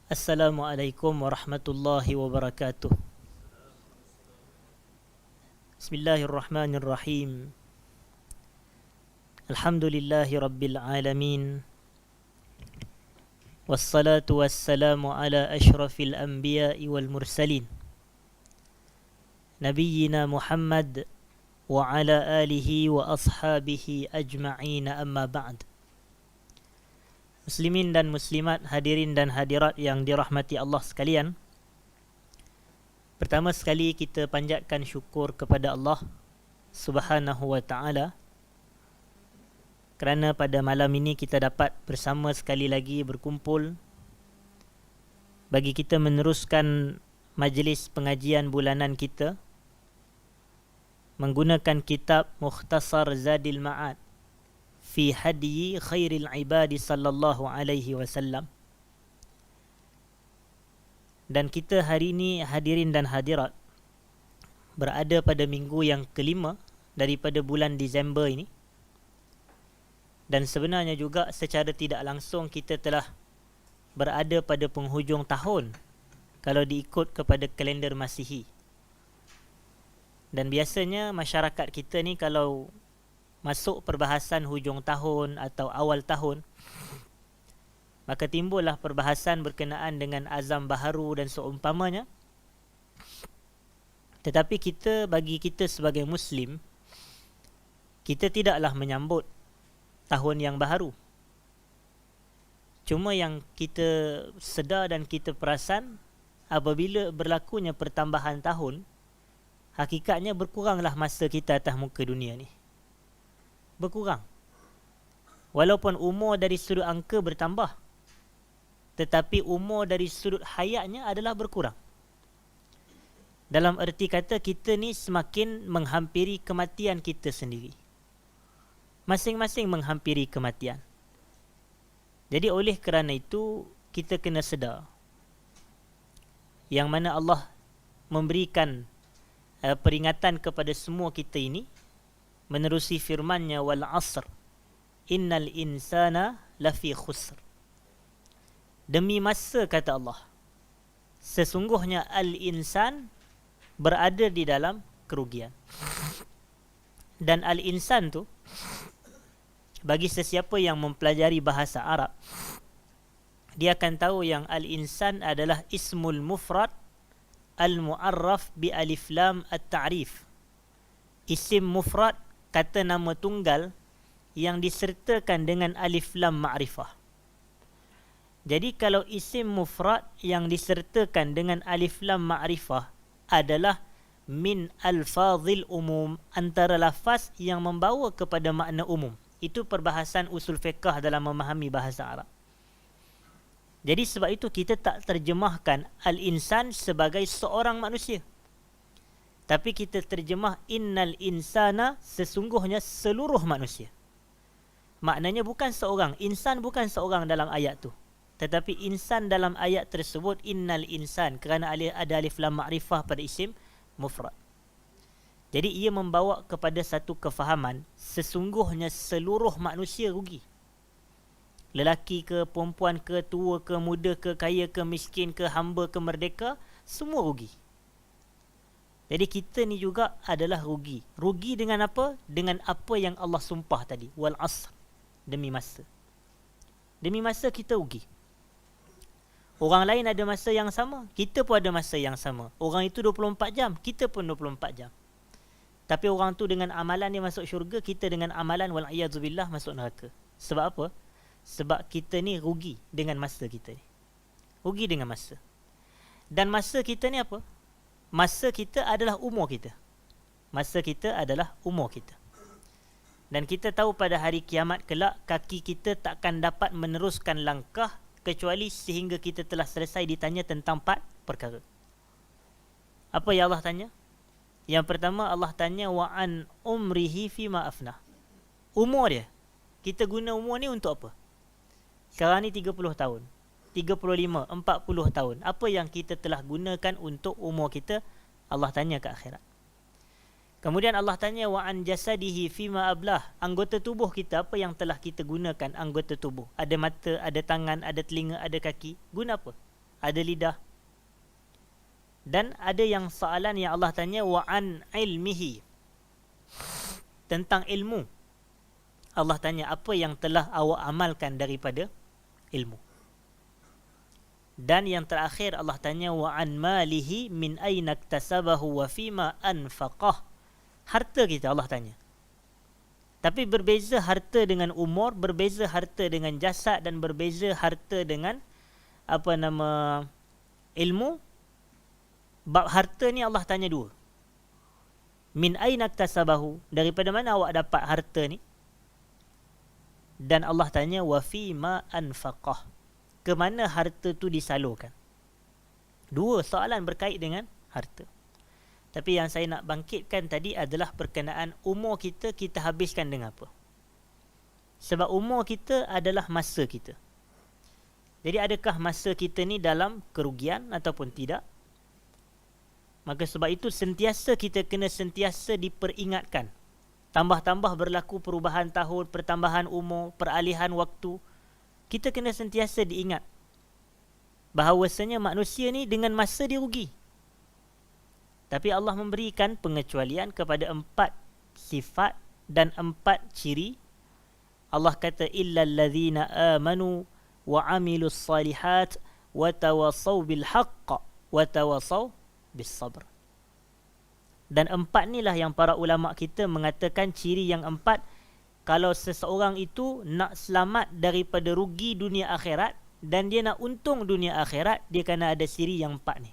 Assalamualaikum warahmatullahi wabarakatuh. Bismillahirrahmanirrahim. Alhamdulillahi rabbil alamin. Wassalatu wassalamu ala ashrafil anbiya'i wal mursalin. Nabiyyina Muhammad wa ala alihi wa ashabihi ajma'in, amma ba'd. Muslimin dan muslimat, hadirin dan hadirat yang dirahmati Allah sekalian. Pertama sekali kita panjatkan syukur kepada Allah Subhanahu wa ta'ala kerana pada malam ini kita dapat bersama sekali lagi berkumpul bagi kita meneruskan majlis pengajian bulanan kita menggunakan kitab Mukhtasar Zadil Ma'ad fi hadyi khairil ibadi sallallahu alaihi wasallam. Dan kita hari ini, hadirin dan hadirat, berada pada minggu yang kelima daripada bulan Disember ini. Dan sebenarnya juga secara tidak langsung kita telah berada pada penghujung tahun kalau diikut kepada kalender Masihi. Dan biasanya masyarakat kita ni kalau masuk perbahasan hujung tahun atau awal tahun, maka timbullah perbahasan berkenaan dengan azam baharu dan seumpamanya. Tetapi bagi kita sebagai Muslim, kita tidaklah menyambut tahun yang baharu. Cuma yang kita sedar dan kita perasan, apabila berlakunya pertambahan tahun, hakikatnya berkuranglah masa kita atas muka dunia ni. Berkurang. Walaupun umur dari sudut angka bertambah, tetapi umur dari sudut hayatnya adalah berkurang. Dalam erti kata, kita ni semakin menghampiri kematian kita sendiri. Masing-masing menghampiri kematian. Jadi oleh kerana itu, kita kena sedar yang mana Allah memberikan peringatan kepada semua kita ini menerusi firman-Nya, wal asr innal insana lafi khusr. Demi masa, kata Allah, sesungguhnya al-insan berada di dalam kerugian. Dan al-insan tu, bagi sesiapa yang mempelajari bahasa Arab, dia akan tahu yang al-insan adalah ismul mufrad al-mu'arraf bi alif lam at-ta'rif. Isim mufrad, kata nama tunggal yang disertakan dengan alif lam ma'rifah. Jadi kalau isim mufrad yang disertakan dengan alif lam ma'rifah adalah min alfazil umum, antara lafaz yang membawa kepada makna umum. Itu perbahasan usul fiqh dalam memahami bahasa Arab. Jadi sebab itu kita tak terjemahkan al-insan sebagai seorang manusia, tapi kita terjemah innal insana, sesungguhnya seluruh manusia. Maknanya bukan seorang, insan bukan seorang dalam ayat tu, tetapi insan dalam ayat tersebut innal insan, kerana ada alif lam ma'rifah pada isim mufrad. Jadi ia membawa kepada satu kefahaman, sesungguhnya seluruh manusia rugi. Lelaki ke, perempuan ke, tua ke, muda ke, kaya ke, miskin ke, hamba ke, merdeka, semua rugi. Jadi kita ni juga adalah rugi. Rugi dengan apa? Dengan apa yang Allah sumpah tadi, wal asr, demi masa. Demi masa kita rugi. Orang lain ada masa yang sama, kita pun ada masa yang sama. Orang itu 24 jam, kita pun 24 jam. Tapi orang tu dengan amalan dia masuk syurga, kita dengan amalan wal'iyadzubillah masuk neraka. Sebab apa? Sebab kita ni rugi dengan masa kita ni. Rugi dengan masa. Dan masa kita ni apa? Masa kita adalah umur kita. Masa kita adalah umur kita. Dan kita tahu pada hari kiamat kelak, kaki kita takkan dapat meneruskan langkah kecuali sehingga kita telah selesai ditanya tentang 4 perkara. Apa yang Allah tanya? Yang pertama, Allah tanya wa'an umrihi fima afnah. Umur dia. Kita guna umur ni untuk apa? Sekarang ni 30 tahun, 35, 40 tahun. Apa yang kita telah gunakan untuk umur kita? Allah tanya ke akhirat. Kemudian Allah tanya wa'an jasadihi fima ablah. Anggota tubuh kita, apa yang telah kita gunakan anggota tubuh? Ada mata, ada tangan, ada telinga, ada kaki. Guna apa? ada lidah. Dan ada yang soalan yang Allah tanya wa an ilmihi, tentang ilmu. Allah tanya apa yang telah awak amalkan daripada ilmu. Dan yang terakhir Allah tanya wa an malihi min aina iktasabahu wa fima anfaqah. Harta kita Allah tanya. Tapi berbeza harta dengan umur, berbeza harta dengan jasad, dan berbeza harta dengan ilmu. Bab harta ni Allah tanya dua. Min aina iktasabahu, daripada mana awak dapat harta ni? Dan Allah tanya wa fima anfaqah, ke mana harta tu disalurkan. Dua soalan berkait dengan harta. Tapi yang saya nak bangkitkan tadi adalah berkenaan umur kita, kita habiskan dengan apa? Sebab umur kita adalah masa kita. Jadi adakah masa kita ni dalam kerugian ataupun tidak? Maka sebab itu sentiasa kita kena sentiasa diperingatkan. Tambah-tambah berlaku perubahan tahun, pertambahan umur, peralihan waktu. Kita kena sentiasa diingat bahawasanya manusia ni dengan masa dia rugi. Tapi Allah memberikan pengecualian kepada 4 sifat dan 4 ciri. Allah kata illal ladzina amanu wa amilus salihat wa tawasaw bil haqq wa tawasaw bis sabr. Dan 4 inilah yang para ulama kita mengatakan ciri yang 4. Kalau seseorang itu nak selamat daripada rugi dunia akhirat dan dia nak untung dunia akhirat, dia kena ada ciri yang 4 ni.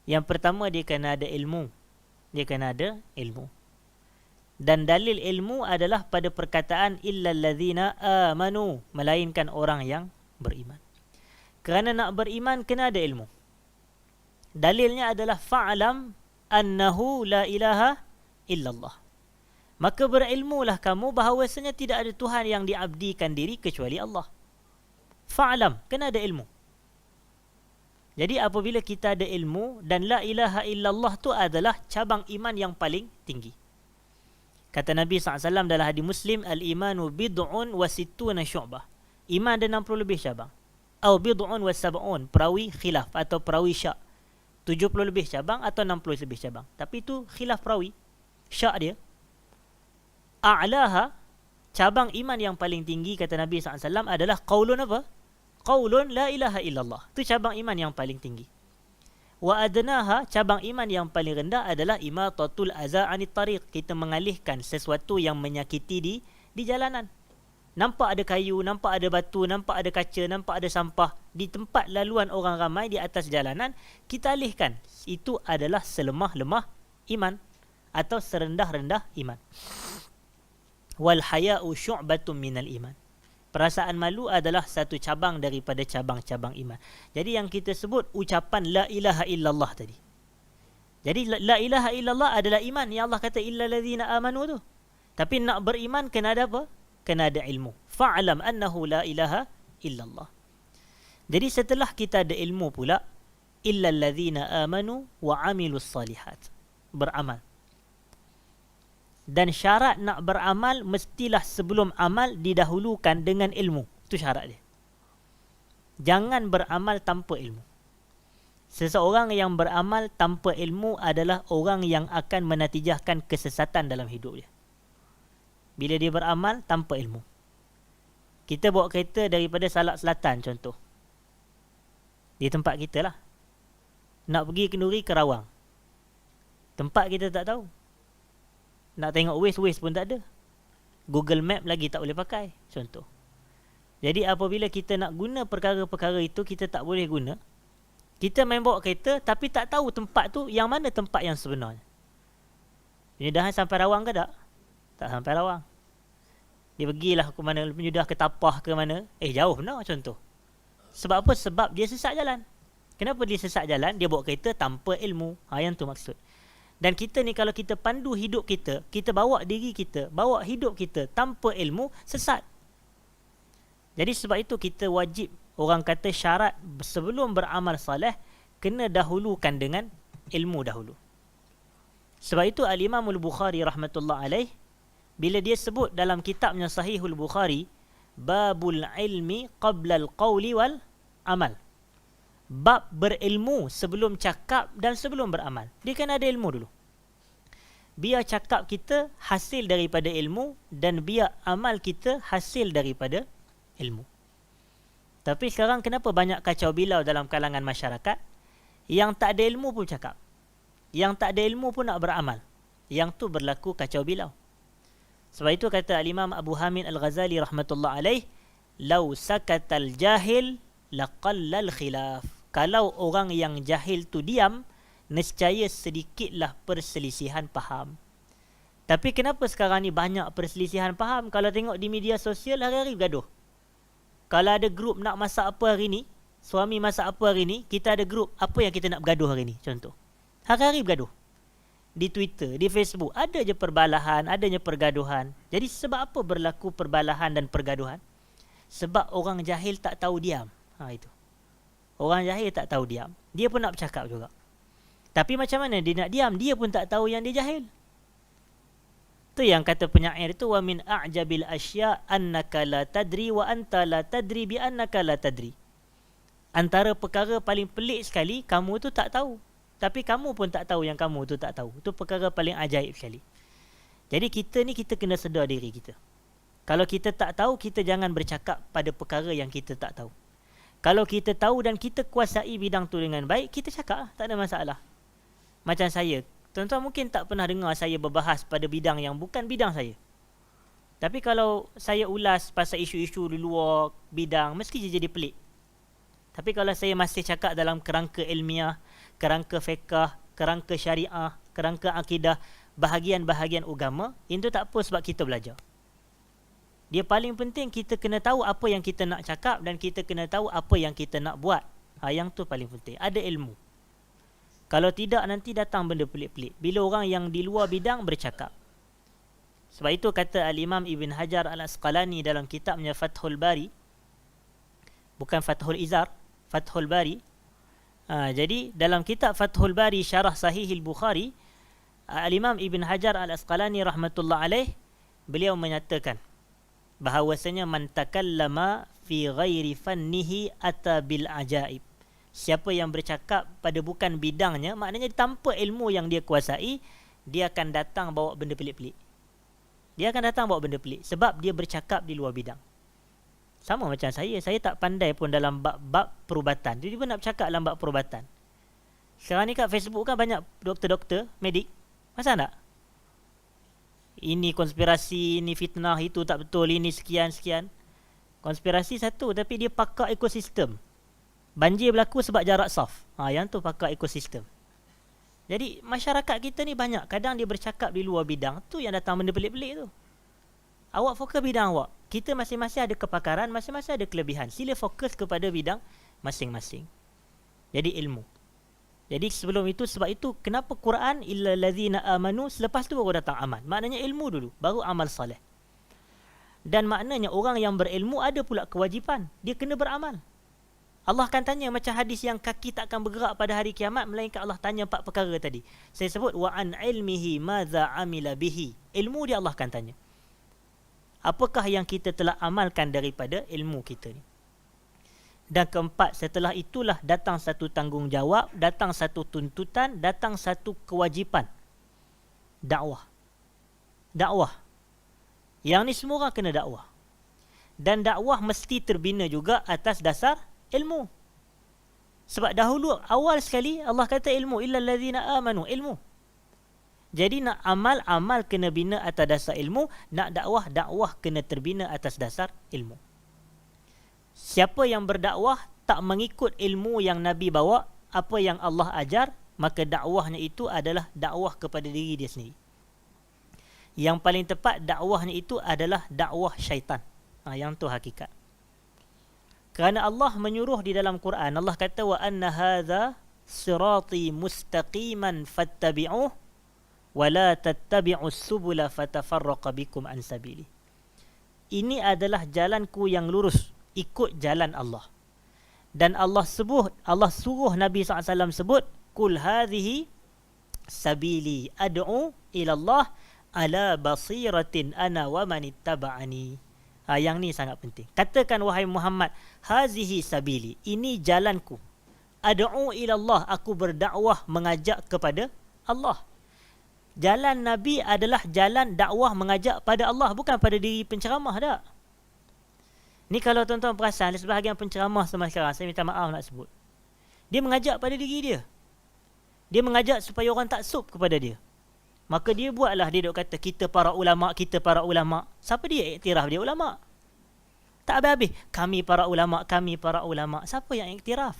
Yang pertama, dia kena ada ilmu. Dia kena ada ilmu. Dan dalil ilmu adalah pada perkataan illal ladzina amanu, melainkan orang yang beriman. Kerana nak beriman kena ada ilmu. Dalilnya adalah fa'lam annahu la ilaha illallah. Maka berilmulah kamu bahawasanya tidak ada Tuhan yang diabdikan diri kecuali Allah. Fa'lam, kena ada ilmu. Jadi apabila kita ada ilmu, dan la ilaha illallah tu adalah cabang iman yang paling tinggi. Kata Nabi SAW dalam hadis Muslim, al-imanu bid'un wa sittuna syu'bah. Iman ada 60 lebih cabang. Atau bid'un wa sab'un, perawi khilaf atau perawi syak. 70 lebih cabang atau 60 lebih cabang. Tapi itu khilaf perawi. Syak dia. A'laha, cabang iman yang paling tinggi kata Nabi SAW adalah qaulun apa? Qaulun la ilaha illallah. Itu cabang iman yang paling tinggi. Wa adnaha, cabang iman yang paling rendah adalah imatatul aza anit tariq. Kita mengalihkan sesuatu yang menyakiti di jalanan. Nampak ada kayu, nampak ada batu, nampak ada kaca, nampak ada sampah di tempat laluan orang ramai di atas jalanan, kita alihkan. Itu adalah selemah-lemah iman atau serendah-rendah iman. Wal haya'u syu'batun minal iman. Perasaan malu adalah satu cabang daripada cabang-cabang iman. Jadi yang kita sebut ucapan la ilaha illallah tadi. Jadi la ilaha illallah adalah iman. Yang Allah kata illal ladzina amanu tu. Tapi nak beriman kena ada apa? Kena ada ilmu. Fa'lam annahu la ilaha illallah. Jadi setelah kita ada ilmu pula, illal ladzina amanu wa amilus salihat. Beramal. Dan syarat nak beramal mestilah sebelum amal didahulukan dengan ilmu. Itu syarat dia. Jangan beramal tanpa ilmu. Seseorang yang beramal tanpa ilmu adalah orang yang akan menatijahkan kesesatan dalam hidup dia. Bila dia beramal tanpa ilmu. Kita bawa kereta daripada Salak Selatan contoh. Di tempat kita lah. Nak pergi Kenduri ke Rawang. Tempat kita tak tahu. Nak tengok Waze pun tak ada. Google Map lagi tak boleh pakai. Contoh. Jadi apabila kita nak guna perkara-perkara itu, kita tak boleh guna. Kita main bawa kereta tapi tak tahu tempat tu yang mana tempat yang sebenarnya. Penyudahan sampai Rawang ke tak? Tak sampai Rawang. Dia pergilah ke mana, penyudah ke Tapah ke mana. Jauh benar contoh. Sebab apa? Sebab dia sesat jalan. Kenapa dia sesat jalan? Dia bawa kereta tanpa ilmu. Yang tu maksud. Dan kita ni kalau kita pandu hidup kita, kita bawa diri kita, bawa hidup kita tanpa ilmu, sesat. Jadi sebab itu kita wajib, orang kata syarat sebelum beramal saleh, kena dahulukan dengan ilmu dahulu. Sebab itu Al-Imam Al-Bukhari rahmatullah alaih, bila dia sebut dalam kitabnya Sahihul Bukhari, babul ilmi qabla al-qawli wal amal. bab berilmu sebelum cakap dan sebelum beramal. Dia kena ada ilmu dulu. Biar cakap kita hasil daripada ilmu dan biar amal kita hasil daripada ilmu. Tapi sekarang kenapa banyak kacau bilau dalam kalangan masyarakat? Yang tak ada ilmu pun cakap. Yang tak ada ilmu pun nak beramal. Yang tu berlaku kacau bilau. Sebab itu kata Al-Imam Abu Hamid Al-Ghazali rahmatullah alaih, "Lau sakatal jahil laqallal khilaf." Kalau orang yang jahil tu diam, nescaya sedikitlah perselisihan faham. Tapi kenapa sekarang ni banyak perselisihan faham? Kalau tengok di media sosial hari-hari bergaduh. Kalau ada grup nak masak apa hari ni, suami masak apa hari ni, kita ada grup apa yang kita nak bergaduh hari ni, contoh. Hari-hari bergaduh. Di Twitter, di Facebook, ada je perbalahan, adanya pergaduhan. Jadi sebab apa berlaku perbalahan dan pergaduhan? Sebab orang jahil tak tahu diam. Itu. Orang jahil tak tahu diam. Dia pun nak bercakap juga. Tapi macam mana dia nak diam? Dia pun tak tahu yang dia jahil. Tu yang kata penyair itu, wa min a'jabil asya annaka la tadri wa anta la tadri bi annaka la tadri. Antara perkara paling pelik sekali, kamu tu tak tahu. Tapi kamu pun tak tahu yang kamu tu tak tahu. Itu perkara paling ajaib sekali. Jadi kita ni, kita kena sedar diri kita. Kalau kita tak tahu, kita jangan bercakap pada perkara yang kita tak tahu. Kalau kita tahu dan kita kuasai bidang tu dengan baik, kita cakap lah, tak ada masalah. Macam saya, tuan-tuan mungkin tak pernah dengar saya berbahas pada bidang yang bukan bidang saya. Tapi kalau saya ulas pasal isu-isu di luar bidang, mesti jadi pelik. Tapi kalau saya masih cakap dalam kerangka ilmiah, kerangka fiqah, kerangka syariah, kerangka akidah, bahagian-bahagian agama, itu tak apa sebab kita belajar. Dia paling penting kita kena tahu apa yang kita nak cakap dan kita kena tahu apa yang kita nak buat. Yang tu paling penting. Ada ilmu. Kalau tidak, nanti datang benda pelik-pelik. Bila orang yang di luar bidang bercakap. Sebab itu kata Al-Imam Ibn Hajar Al-Asqalani dalam kitabnya Fathul Bari. Bukan Fathul Izar. Fathul Bari. Jadi dalam kitab Fathul Bari Syarah Sahihil Bukhari, Al-Imam Ibn Hajar Al-Asqalani rahmatullah alaih, beliau menyatakan bahawasanya man takallama fi ghairi fannihi ata bil ajaib. Siapa yang bercakap pada bukan bidangnya, maknanya tanpa ilmu yang dia kuasai, dia akan datang bawa benda pelik-pelik. Dia akan datang bawa benda pelik sebab dia bercakap di luar bidang. Sama macam saya tak pandai pun dalam bab perubatan. Dia nak bercakap dalam bab perubatan. Sekarang ni kat Facebook kan banyak doktor-doktor, medik. Masa tak? Ini konspirasi, ini fitnah, itu tak betul, ini sekian-sekian. Konspirasi satu, tapi dia pakar ekosistem. Banjir berlaku sebab jarak saf. Yang tu pakar ekosistem. Jadi masyarakat kita ni banyak, kadang dia bercakap di luar bidang. Tu yang datang benda pelik-pelik tu. Awak fokus bidang awak. Kita masing-masing ada kepakaran, masing-masing ada kelebihan. Sila fokus kepada bidang masing-masing. Jadi ilmu. Jadi sebelum itu, sebab itu kenapa Quran illa allazina amanu, selepas tu baru datang amal. Maknanya ilmu dulu, baru amal soleh. Dan maknanya orang yang berilmu ada pula kewajipan. Dia kena beramal. Allah akan tanya macam hadis yang kaki tak akan bergerak pada hari kiamat, melainkan Allah tanya 4 perkara tadi. Saya sebut wa an ilmihi madza amila bihi. Ilmu dia Allah akan tanya. Apakah yang kita telah amalkan daripada ilmu kita ni? Dan keempat, setelah itulah datang satu tanggungjawab, datang satu tuntutan, datang satu kewajipan. Dakwah. Dakwah. Yang ni semua orang kena dakwah. Dan dakwah mesti terbina juga atas dasar ilmu. Sebab dahulu, awal sekali Allah kata ilmu. Illa allazina amanu. Ilmu. Jadi nak amal kena bina atas dasar ilmu. Nak dakwah kena terbina atas dasar ilmu. Siapa yang berdakwah tak mengikut ilmu yang Nabi bawa, apa yang Allah ajar, maka dakwahnya itu adalah dakwah kepada diri dia sendiri. Yang paling tepat dakwahnya itu adalah dakwah syaitan. Yang tu hakikat. Kerana Allah menyuruh di dalam Quran, Allah kata wa anna hadza sirati mustaqiman fattabi'uh wa la tattabi'us subula fatafarraqa bikum an sabili. Ini adalah jalanku yang lurus, ikut jalan Allah. Dan Allah suruh Nabi SAW sebut kul hadhihi sabili ad'u ila Allah ala basiratin ana wa man ittaba'ani. Yang ni sangat penting. Katakan wahai Muhammad, hazihi sabili, ini jalanku. Ad'u ila Allah, aku berdakwah mengajak kepada Allah. Jalan Nabi adalah jalan dakwah mengajak pada Allah, bukan pada diri penceramah dah. Ni kalau tuan-tuan perasan, sebahagian penceramah sama sekarang, saya minta maaf nak sebut, dia mengajak pada diri dia. Dia mengajak supaya orang tak sub kepada dia. Maka dia buatlah, dia duk kata kita para ulama, kita para ulama. Siapa dia iktiraf dia ulama? Tak habis-habis, kami para ulama, kami para ulama. Siapa yang iktiraf?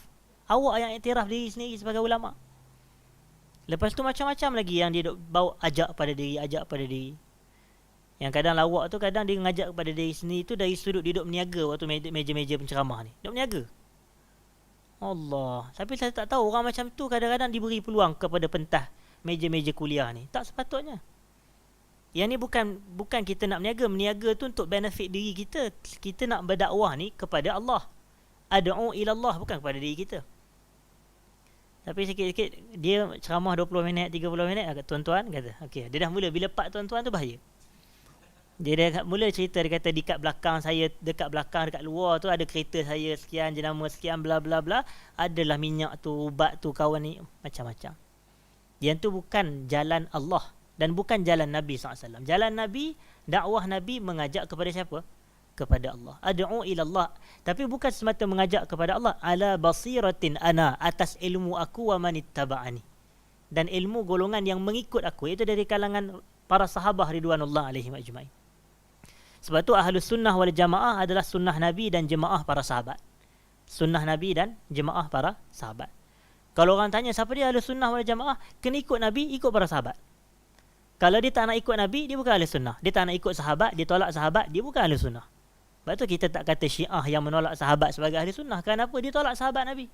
Awak yang iktiraf diri sendiri sebagai ulama. Lepas tu macam-macam lagi yang dia duk bawa, ajak pada diri, ajak pada diri. Yang kadang lawak tu, kadang dia ngajak kepada diri sendiri tu dari sudut dia duk meniaga waktu meja-meja penceramah ni. Duk meniaga. Allah. Tapi saya tak tahu orang macam tu kadang-kadang diberi peluang kepada pentah meja-meja kuliah ni. Tak sepatutnya. Yang ni bukan kita nak meniaga. Meniaga tu untuk benefit diri kita. Kita nak berdakwah ni kepada Allah. Ad'u ila Allah, bukan kepada diri kita. Tapi sikit-sikit dia ceramah 20 minit, 30 minit, tuan-tuan kata, okey, dia dah mula bila pak tuan-tuan tu bahaya. Dia dah mula cerita, dia kata dekat belakang saya, dekat belakang, dekat luar tu ada kereta saya sekian, jenama sekian, bla bla bla. Adalah minyak tu, ubat tu, kawan ni, macam-macam. Yang tu bukan jalan Allah dan bukan jalan Nabi SAW. Jalan Nabi, dakwah Nabi mengajak kepada siapa? Kepada Allah. Ad'u ila Allah. Tapi bukan semata mengajak kepada Allah. Ala basiratin ana, atas ilmu aku wa manittaba'ani. Dan ilmu golongan yang mengikut aku, itu dari kalangan para sahabah ridwanullah alaihim ajma'in. Sebab tu ahlus sunnah wal jamaah adalah sunnah Nabi dan jemaah para sahabat. Sunnah Nabi dan jemaah para sahabat. Kalau orang tanya siapa dia ahlus sunnah wal jamaah, kena ikut Nabi, ikut para sahabat. Kalau dia tak nak ikut Nabi, dia bukan ahlus sunnah. Dia tak nak ikut sahabat, dia tolak sahabat, dia bukan ahlus sunnah. Sebab tu kita tak kata Syiah yang menolak sahabat sebagai ahli sunnah. Kenapa? Dia tolak sahabat Nabi.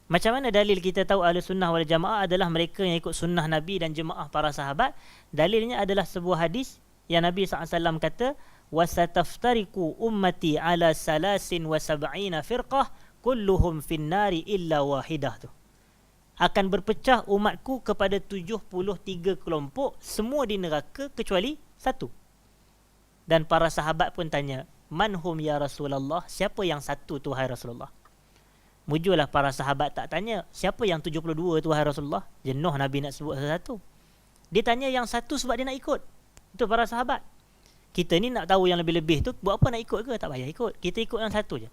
Macam mana dalil kita tahu ahli sunnah wal jamaah adalah mereka yang ikut sunnah Nabi dan jemaah para sahabat? Dalilnya adalah sebuah hadis yang Nabi SAW kata, وَسَتَفْتَرِكُ أُمَّتِي عَلَى سَلَاسٍ وَسَبْعِينَ فِرْقَةٍ كُلُّهُمْ فِي النَّارِ إِلَّا وَاحِدَةٍ. Akan berpecah umatku kepada 73 kelompok, semua di neraka kecuali satu. Dan para sahabat pun tanya, manhum ya Rasulullah, siapa yang satu tu hai Rasulullah? Mujurlah para sahabat tak tanya, siapa yang 72 tu hai Rasulullah? Jenuh Nabi nak sebut satu-satu. Dia tanya yang satu sebab dia nak ikut. Itu para sahabat. Kita ni nak tahu yang lebih-lebih tu, buat apa nak ikut ke? Tak payah ikut. Kita ikut yang satu je.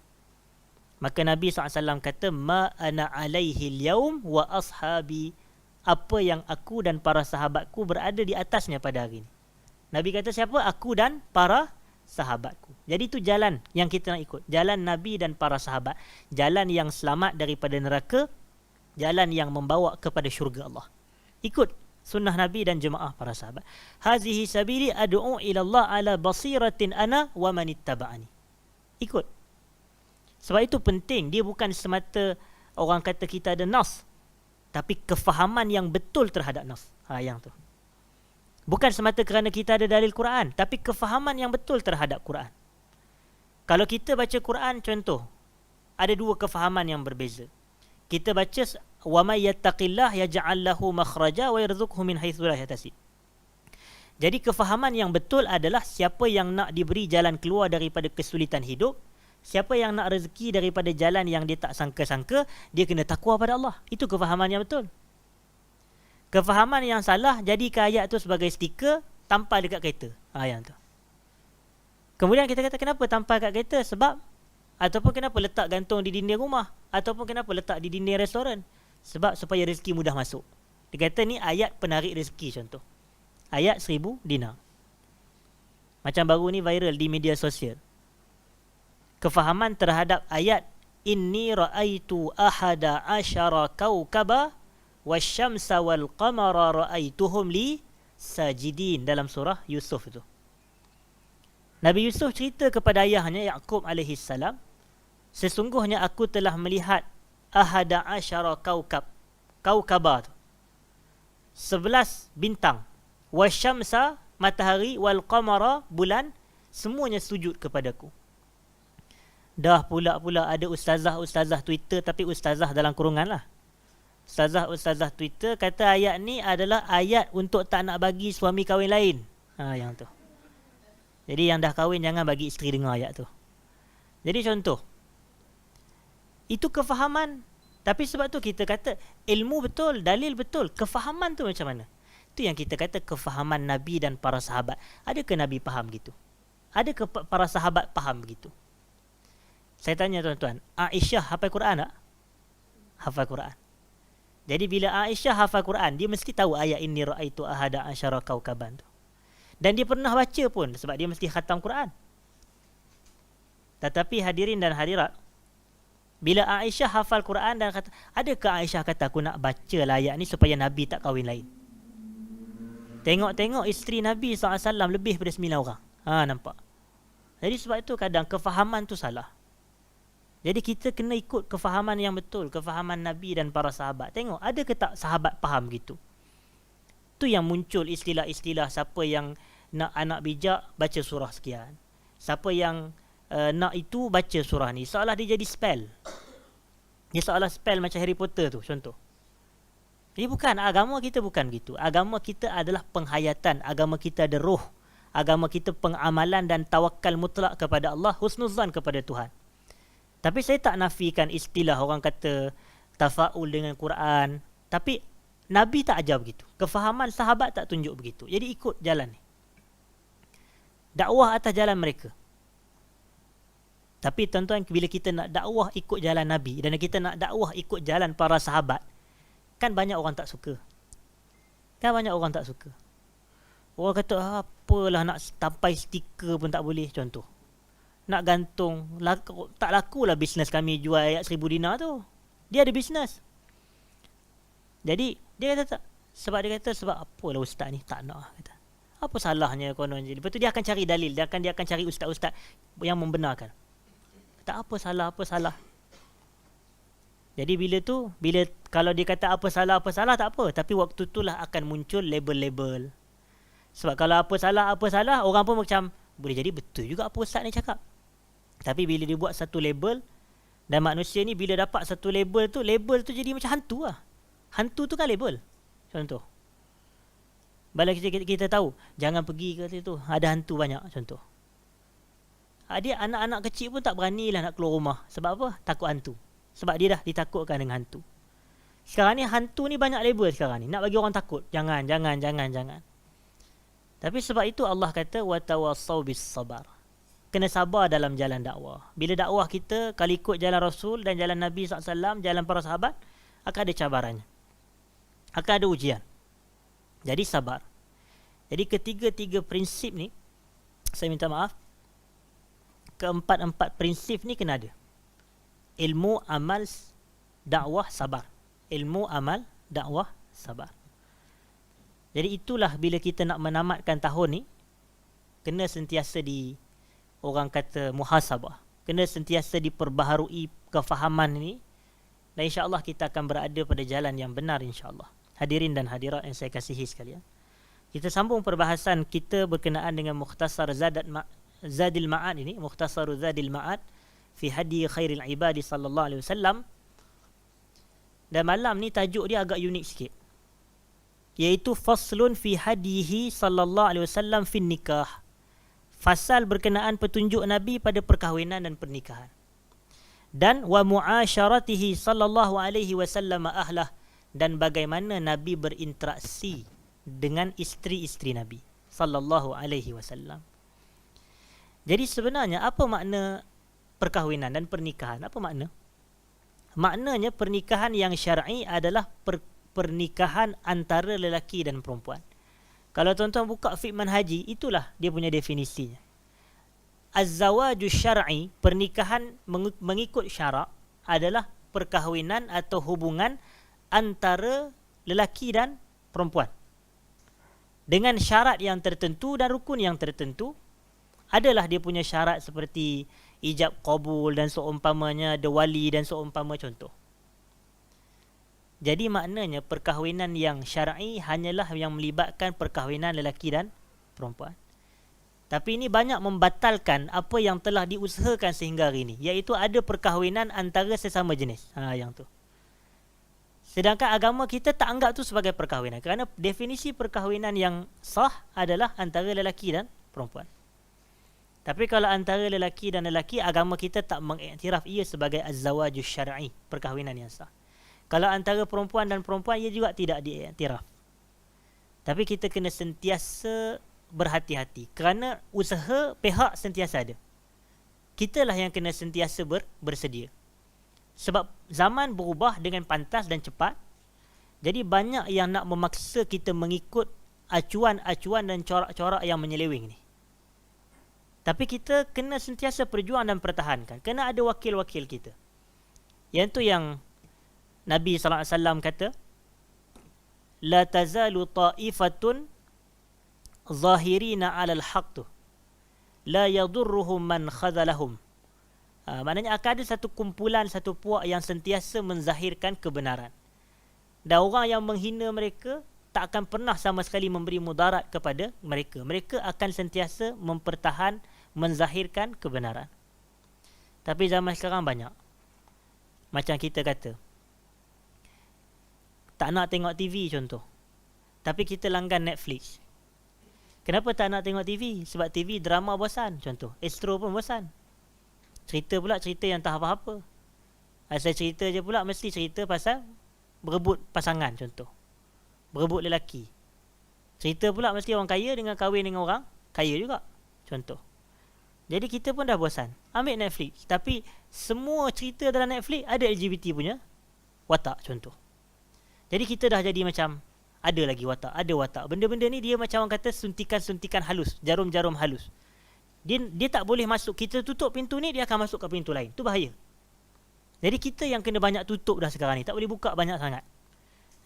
Maka Nabi SAW kata, ma ana alaihi al-yawm wa ashabi. Apa yang aku dan para sahabatku berada di atasnya pada hari ini. Nabi kata siapa? Aku dan para sahabatku. Jadi itu jalan yang kita nak ikut. Jalan Nabi dan para sahabat. Jalan yang selamat daripada neraka. Jalan yang membawa kepada syurga Allah. Ikut sunnah Nabi dan jemaah para sahabat. Hazihi sabili ad'u ila Allah ala basiratin ana wa manittaba'ani. Ikut. Sebab itu penting. Dia bukan semata orang kata kita ada nas. Tapi kefahaman yang betul terhadap nas. Yang tu. Bukan semata kerana kita ada dalil Quran, tapi kefahaman yang betul terhadap Quran. Kalau kita baca Quran, contoh, ada dua kefahaman yang berbeza. Kita baca, وَمَنْ يَتَّقِ اللَّهَ يَجْعَلْ لَهُ مَخْرَجًا وَيَرْزُقْهُ مِنْ حَيْثُ لَا يَحْتَسِبُ. Jadi kefahaman yang betul adalah siapa yang nak diberi jalan keluar daripada kesulitan hidup, siapa yang nak rezeki daripada jalan yang dia tak sangka-sangka, dia kena takwa pada Allah. Itu kefahaman yang betul. Kefahaman yang salah, jadikan ayat tu sebagai stiker, tampal dekat kereta. Yang tu. Kemudian kita kata, kenapa tampal kat kereta? Sebab, ataupun kenapa letak gantung di dinding rumah? Ataupun kenapa letak di dinding restoran? Sebab supaya rezeki mudah masuk. Dia kata ni ayat penarik rezeki contoh. Ayat 1000 dinar. Macam baru ni viral di media sosial. Kefahaman terhadap ayat, Inni ra'aitu ahada asyara kawkaba wasyamsa wal qamara ra'aituhum li sajidin, dalam surah Yusuf itu. Nabi Yusuf cerita kepada ayahnya Yaqub alaihi salam, sesungguhnya aku telah melihat ahada asyara kaukaba tu, 11 bintang, wasyamsa matahari, wal qamara bulan, semuanya sujud kepadaku. Dah pula ada ustazah Twitter, tapi ustazah dalam kurungan lah. Ustazah Twitter kata ayat ni adalah ayat untuk tak nak bagi suami kahwin lain. Yang tu. Jadi yang dah kahwin jangan bagi isteri dengar ayat tu. Jadi contoh, itu kefahaman Tapi sebab tu kita kata ilmu betul, dalil betul, kefahaman tu macam mana? Tu yang kita kata kefahaman Nabi dan para sahabat. Adakah Nabi faham gitu? Adakah para sahabat faham begitu? Saya tanya tuan-tuan, Aisyah hafal Quran tak? Hafal Quran. Jadi bila Aisyah hafal Quran, dia mesti tahu ayat inni ra'aitu ahada asyara kaukaban tu. Dan dia pernah baca pun sebab dia mesti khatam Quran. Tetapi hadirin dan hadirat, bila Aisyah hafal Quran dan kata, adakah Aisyah kata aku nak baca ayat ni supaya Nabi tak kahwin lain? Tengok-tengok isteri Nabi SAW lebih daripada 9 orang. Nampak? Jadi sebab itu kadang kefahaman tu salah. Jadi kita kena ikut kefahaman yang betul, kefahaman Nabi dan para sahabat. Tengok, ada ke tak sahabat faham gitu? Tu yang muncul istilah-istilah siapa yang nak anak bijak, baca surah sekian. Siapa yang nak itu, baca surah ni. Seolah dia jadi spell. Dia seolah spell macam Harry Potter tu, contoh. Ini bukan, agama kita bukan begitu. Agama kita adalah penghayatan. Agama kita ada roh. Agama kita pengamalan dan tawakal mutlak kepada Allah, husnuzan kepada Tuhan. Tapi saya tak nafikan istilah orang kata tafaul dengan Quran. Tapi Nabi tak ajar begitu. Kefahaman sahabat tak tunjuk begitu. Jadi ikut jalan ni. Dakwah atas jalan mereka. Tapi tuan-tuan, bila kita nak dakwah ikut jalan Nabi dan kita nak dakwah ikut jalan para sahabat, kan banyak orang tak suka. Kan banyak orang tak suka. Orang kata, apalah nak tampai stiker pun tak boleh, contoh. Nak gantung, tak lakulah bisnes kami jual ayat 1000 dinar tu. Dia ada bisnes. Jadi dia kata tak, sebab dia kata sebab apalah ustaz ni tak nak, kata. Apa salahnya konon je. Lepas tu dia akan cari dalil, dia akan cari ustaz-ustaz yang membenarkan. Tak apa salah. Jadi bila kalau dia kata apa salah tak apa, tapi waktu itulah akan muncul label-label. Sebab kalau apa salah, orang pun macam boleh jadi betul juga apa ustaz ni cakap. Tapi bila dia buat satu label, dan manusia ni bila dapat satu label tu jadi macam hantu lah. Hantu tu kan label. Contoh. Bila kita tahu, jangan pergi ke situ, ada hantu banyak, contoh. Dia anak-anak kecil pun tak beranilah nak keluar rumah. Sebab apa? Takut hantu. Sebab dia dah ditakutkan dengan hantu. Sekarang ni hantu ni banyak label sekarang ni. Nak bagi orang takut. Jangan. Tapi sebab itu Allah kata, وَتَوَصَّوْا بِالصَّبَرِ. Kena sabar dalam jalan dakwah. Bila dakwah kita, kalau ikut jalan Rasul dan jalan Nabi SAW, jalan para sahabat, akan ada cabarannya. Akan ada ujian. Jadi sabar. Jadi ketiga-tiga prinsip ni, saya minta maaf, keempat-empat prinsip ni kena ada. Ilmu, amal, dakwah, sabar. Ilmu, amal, dakwah, sabar. Jadi itulah bila kita nak menamatkan tahun ni, kena sentiasa orang kata muhasabah. Kena sentiasa diperbaharui kefahaman ni. Dan insyaAllah kita akan berada pada jalan yang benar insyaAllah. Hadirin dan hadirat yang saya kasihi sekalian. Kita sambung perbahasan kita berkenaan dengan Mukhtasar Zadil Ma'ad ini. Mukhtasar Zadil Ma'ad fi hadi khairil ibadi sallallahu alaihi wasallam. Dan malam ni tajuk dia agak unik sikit. Iaitu faslun fi hadihi sallallahu alaihi wasallam fi nikah. Fasal berkenaan petunjuk Nabi pada perkahwinan dan pernikahan. Dan wa muasyaratihi sallallahu alaihi wasallam ahlah, dan bagaimana Nabi berinteraksi dengan isteri-isteri Nabi sallallahu alaihi wasallam. Jadi sebenarnya apa makna perkahwinan dan pernikahan? Apa makna? Maknanya pernikahan yang syar'i adalah pernikahan antara lelaki dan perempuan. Kalau tuan-tuan buka fiqh manhaji, itulah dia punya definisinya. Az-zawaju syar'i, pernikahan mengikut syarak, adalah perkahwinan atau hubungan antara lelaki dan perempuan. Dengan syarat yang tertentu dan rukun yang tertentu. Adalah dia punya syarat seperti ijab qabul dan seumpamanya, ada wali dan seumpama contoh. Jadi maknanya perkahwinan yang syar'i hanyalah yang melibatkan perkahwinan lelaki dan perempuan. Tapi ini banyak membatalkan apa yang telah diusahakan sehingga hari ini, iaitu ada perkahwinan antara sesama jenis. Yang tu. Sedangkan agama kita tak anggap tu sebagai perkahwinan, kerana definisi perkahwinan yang sah adalah antara lelaki dan perempuan. Tapi kalau antara lelaki dan lelaki, agama kita tak mengiktiraf ia sebagai az-zawajus syar'i, perkahwinan yang sah. Kalau antara perempuan dan perempuan, ia juga tidak diiktiraf. Tapi kita kena sentiasa berhati-hati kerana usaha pihak sentiasa ada. Kitalah yang kena sentiasa bersedia. Sebab zaman berubah dengan pantas dan cepat. Jadi banyak yang nak memaksa kita mengikut acuan-acuan dan corak-corak yang menyeleweng ni. Tapi kita kena sentiasa berjuang dan pertahankan. Kena ada wakil-wakil kita. Yang tu yang Nabi SAW kata, La tazalu ta'ifatun zahirina alal haq tu. La yadurruhum man khadalahum. Maknanya akan ada satu kumpulan, satu puak yang sentiasa menzahirkan kebenaran. Dan orang yang menghina mereka tak akan pernah sama sekali memberi mudarat kepada mereka. Mereka akan sentiasa menzahirkan kebenaran. Tapi zaman sekarang banyak. Macam kita kata, tak nak tengok TV contoh. Tapi kita langgan Netflix. Kenapa tak nak tengok TV? Sebab TV drama bosan contoh. Astro pun bosan. Cerita pula cerita yang tak apa-apa. Asal cerita je pula mesti cerita pasal berebut pasangan contoh. Berebut lelaki. Cerita pula mesti orang kaya dengan kahwin dengan orang kaya juga contoh. Jadi kita pun dah bosan. Ambil Netflix. Tapi semua cerita dalam Netflix ada LGBT punya watak contoh. Jadi kita dah jadi macam ada lagi watak, ada watak. Benda-benda ni dia macam orang kata suntikan-suntikan halus, jarum-jarum halus. Dia tak boleh masuk. Kita tutup pintu ni, dia akan masuk ke pintu lain. Tu bahaya. Jadi kita yang kena banyak tutup dah sekarang ni. Tak boleh buka banyak sangat.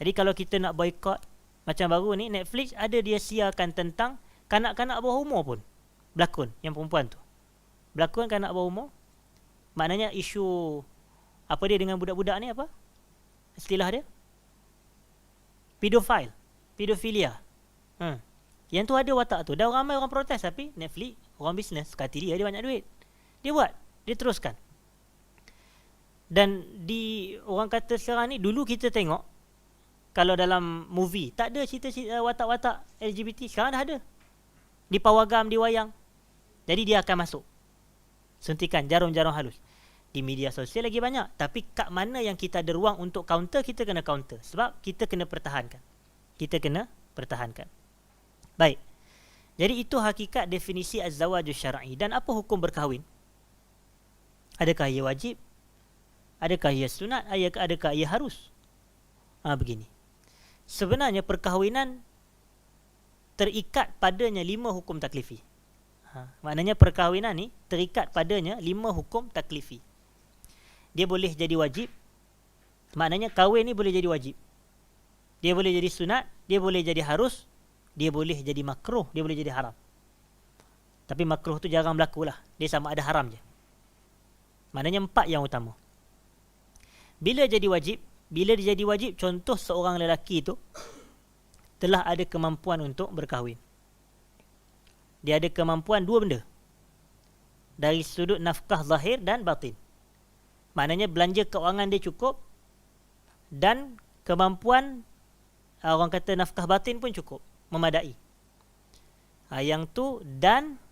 Jadi kalau kita nak boycott, macam baru ni Netflix ada dia siarkan tentang kanak-kanak bawah umur pun berlakon, yang perempuan tu berlakon kanak bawah umur. Maknanya isu apa dia dengan budak-budak ni, apa istilah dia? Pedofilia. Yang tu ada watak tu. Dan ramai orang protes. Tapi Netflix, orang bisnes, suka hati dia banyak duit. Dia buat, dia teruskan. Dan orang kata sekarang ni, dulu kita tengok kalau dalam movie tak ada cerita watak-watak LGBT. Sekarang dah ada. Di pawagam, di wayang. Jadi dia akan masuk. Suntikan jarum-jarum halus. Di media sosial lagi banyak. Tapi kat mana yang kita ada ruang untuk counter, kita kena counter. Sebab kita kena pertahankan. Baik. Jadi itu hakikat definisi az-zawajus syar'i. Dan apa hukum berkahwin? Adakah ia wajib? Adakah ia sunat? Adakah ia harus? Begini. Sebenarnya perkahwinan terikat padanya 5 hukum taklifi. Maknanya perkahwinan ni terikat padanya 5 hukum taklifi. Dia boleh jadi wajib. Maknanya kahwin ni boleh jadi wajib. Dia boleh jadi sunat. Dia boleh jadi harus. Dia boleh jadi makruh. Dia boleh jadi haram. Tapi makruh tu jarang berlaku lah. Dia sama ada haram je. Maknanya 4 yang utama. Bila jadi wajib? Bila dia jadi wajib, contoh seorang lelaki tu telah ada kemampuan untuk berkahwin. Dia ada kemampuan 2 benda. Dari sudut nafkah zahir dan batin. Maknanya belanja keuangan dia cukup. Dan kemampuan orang kata nafkah batin pun cukup. Memadai. Yang tu, dan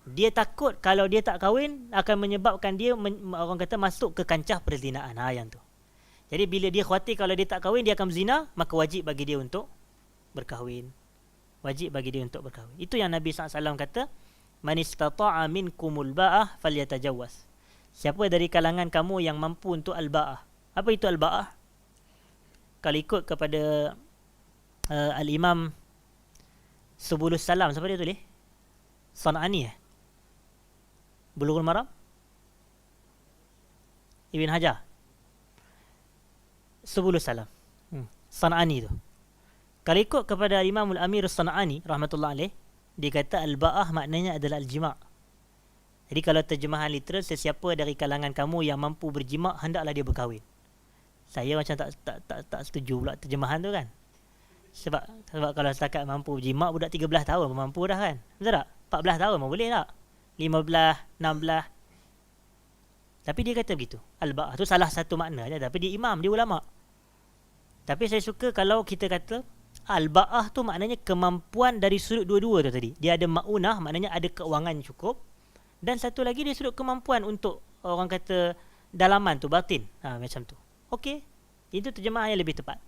dia takut kalau dia tak kahwin akan menyebabkan dia orang kata masuk ke kancah perzinaan. Yang tu. Jadi bila dia khawatir kalau dia tak kahwin dia akan berzina, maka wajib bagi dia untuk berkahwin. Wajib bagi dia untuk berkahwin. Itu yang Nabi SAW kata, Man istata'a minkumul ba'ah falyatajawaz. Siapa dari kalangan kamu yang mampu untuk al-ba'ah? Apa itu al-ba'ah? Kalau ikut kepada Al-Imam Subulus Salam, siapa dia tulis? San'ani Bulughul Maram? Ibn Hajar? Subulus Salam. San'ani tu. Kalau ikut kepada Imam Al-Amir San'ani rahmatullah alaih, dia kata al-ba'ah maknanya adalah al-jima'. Jadi kalau terjemahan literal, sesiapa dari kalangan kamu yang mampu berjima' hendaklah dia berkahwin. Saya macam tak setuju pula terjemahan tu kan. Sebab kalau setakat mampu berjima', budak 13 tahun mampu dah kan. Betul tak? 14 tahun pun boleh tak? 15, 16. Tapi dia kata begitu. Al-ba'ah tu salah satu makna je. Tapi dia imam, dia ulama'. Tapi saya suka kalau kita kata al-ba'ah tu maknanya kemampuan dari sudut dua-dua tu tadi. Dia ada ma'unah, maknanya ada keuangan cukup. Dan satu lagi dia sudut kemampuan untuk orang kata dalaman tu, batin. Macam tu. Okey. Itu terjemahan yang lebih tepat.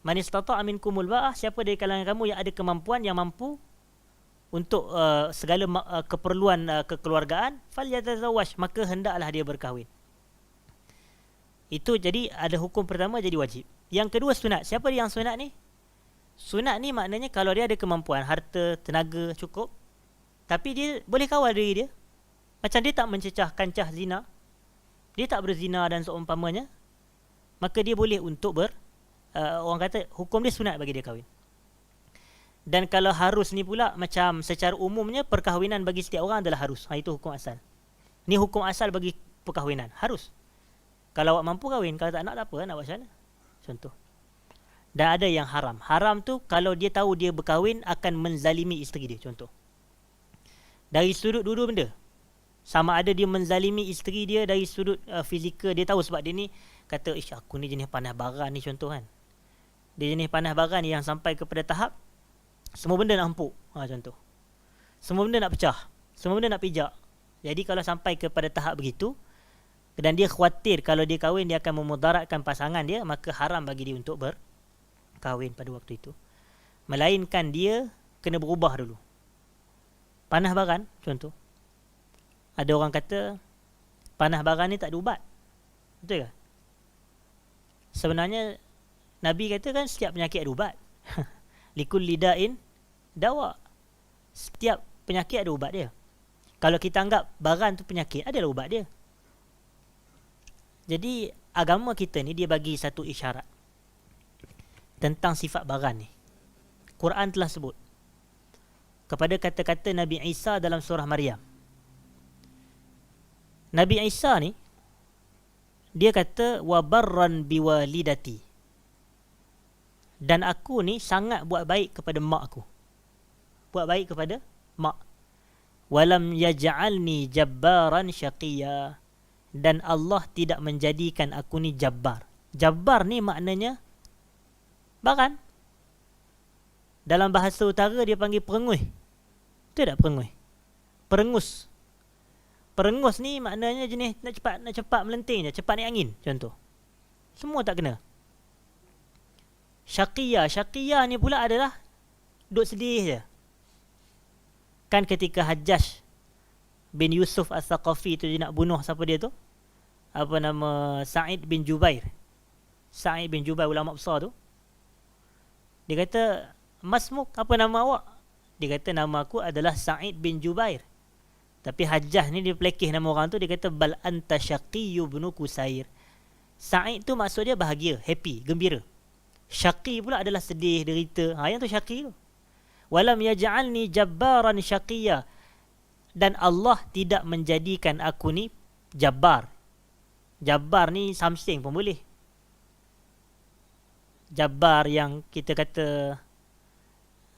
Man istata'a minkumul ba'ah, siapa dari kalangan kamu yang ada kemampuan, yang mampu untuk segala keperluan kekeluargaan, falyatazawwaj, maka hendaklah dia berkahwin. Itu jadi ada hukum pertama jadi wajib. Yang kedua sunat. Siapa yang sunat ni? Sunat ni maknanya kalau dia ada kemampuan, harta, tenaga cukup, tapi dia boleh kawal diri dia. Macam dia tak mencecah kancah zina, dia tak berzina dan seumpamanya, maka dia boleh untuk orang kata hukum dia sunat bagi dia kahwin. Dan kalau harus ni pula, macam secara umumnya perkahwinan bagi setiap orang adalah harus. Itu hukum asal. Ni hukum asal bagi perkahwinan, harus. Kalau awak mampu kahwin, kalau tak nak tak apa, nak buat macam mana? Contoh. Dan ada yang haram. Haram tu kalau dia tahu dia berkahwin akan menzalimi isteri dia, contoh. Dari sudut dua benda. Sama ada dia menzalimi isteri dia dari sudut fizikal, dia tahu sebab dia ni kata, aku ni jenis panah baran ni, contoh kan. Dia jenis panah baran ni yang sampai kepada tahap semua benda nak empuk, contoh. Semua benda nak pecah, semua benda nak pijak. Jadi kalau sampai kepada tahap begitu, dan dia khawatir kalau dia kahwin dia akan memudaratkan pasangan dia, maka haram bagi dia untuk berkahwin pada waktu itu. Melainkan dia kena berubah dulu. Panah baran, contoh. Ada orang kata panah baran ni tak ada ubat. Betul ke? Sebenarnya Nabi kata kan setiap penyakit ada ubat. Likul lidain dawa. Setiap penyakit ada ubat dia. Kalau kita anggap baran tu penyakit, adalah ubat dia. Jadi agama kita ni dia bagi satu isyarat tentang sifat baran ni. Quran telah sebut kepada kata-kata Nabi Isa dalam surah Maryam. Nabi Isa ni dia kata wa barran biwalidati, dan aku ni sangat buat baik kepada mak aku. Buat baik kepada mak. Walam yaj'alni jabbaran syaqiyya, dan Allah tidak menjadikan aku ni jabbar. Jabbar ni maknanya baran. Dalam bahasa utara dia panggil perenguih. Betul tak perenguih? Perengus. Perengus ni maknanya jenis nak cepat melenting je, cepat naik angin, contoh. Semua tak kena. Syaqiyah ni pula adalah duk sedih je. Kan ketika Hajjaj bin Yusuf Al-Thaqafi tu dia nak bunuh siapa dia tu? Apa nama? Sa'id bin Jubair. Sa'id bin Jubair, ulama besar tu. Dia kata, "Masmuk, apa nama awak?" Dia kata, "Nama aku adalah Sa'id bin Jubair." Tapi Hajjaj ni dia pelekeh nama orang tu, dia kata bal anta syaqiyyu ibnu Qusair. Sa'id tu maksud dia bahagia, happy, gembira. Syaqi pula adalah sedih, derita. Yang tu syaqi tu. Walam yaj'alni jabbaran syaqiyya, dan Allah tidak menjadikan aku ni jabbar. Jabbar ni something pun boleh. Jabbar yang kita kata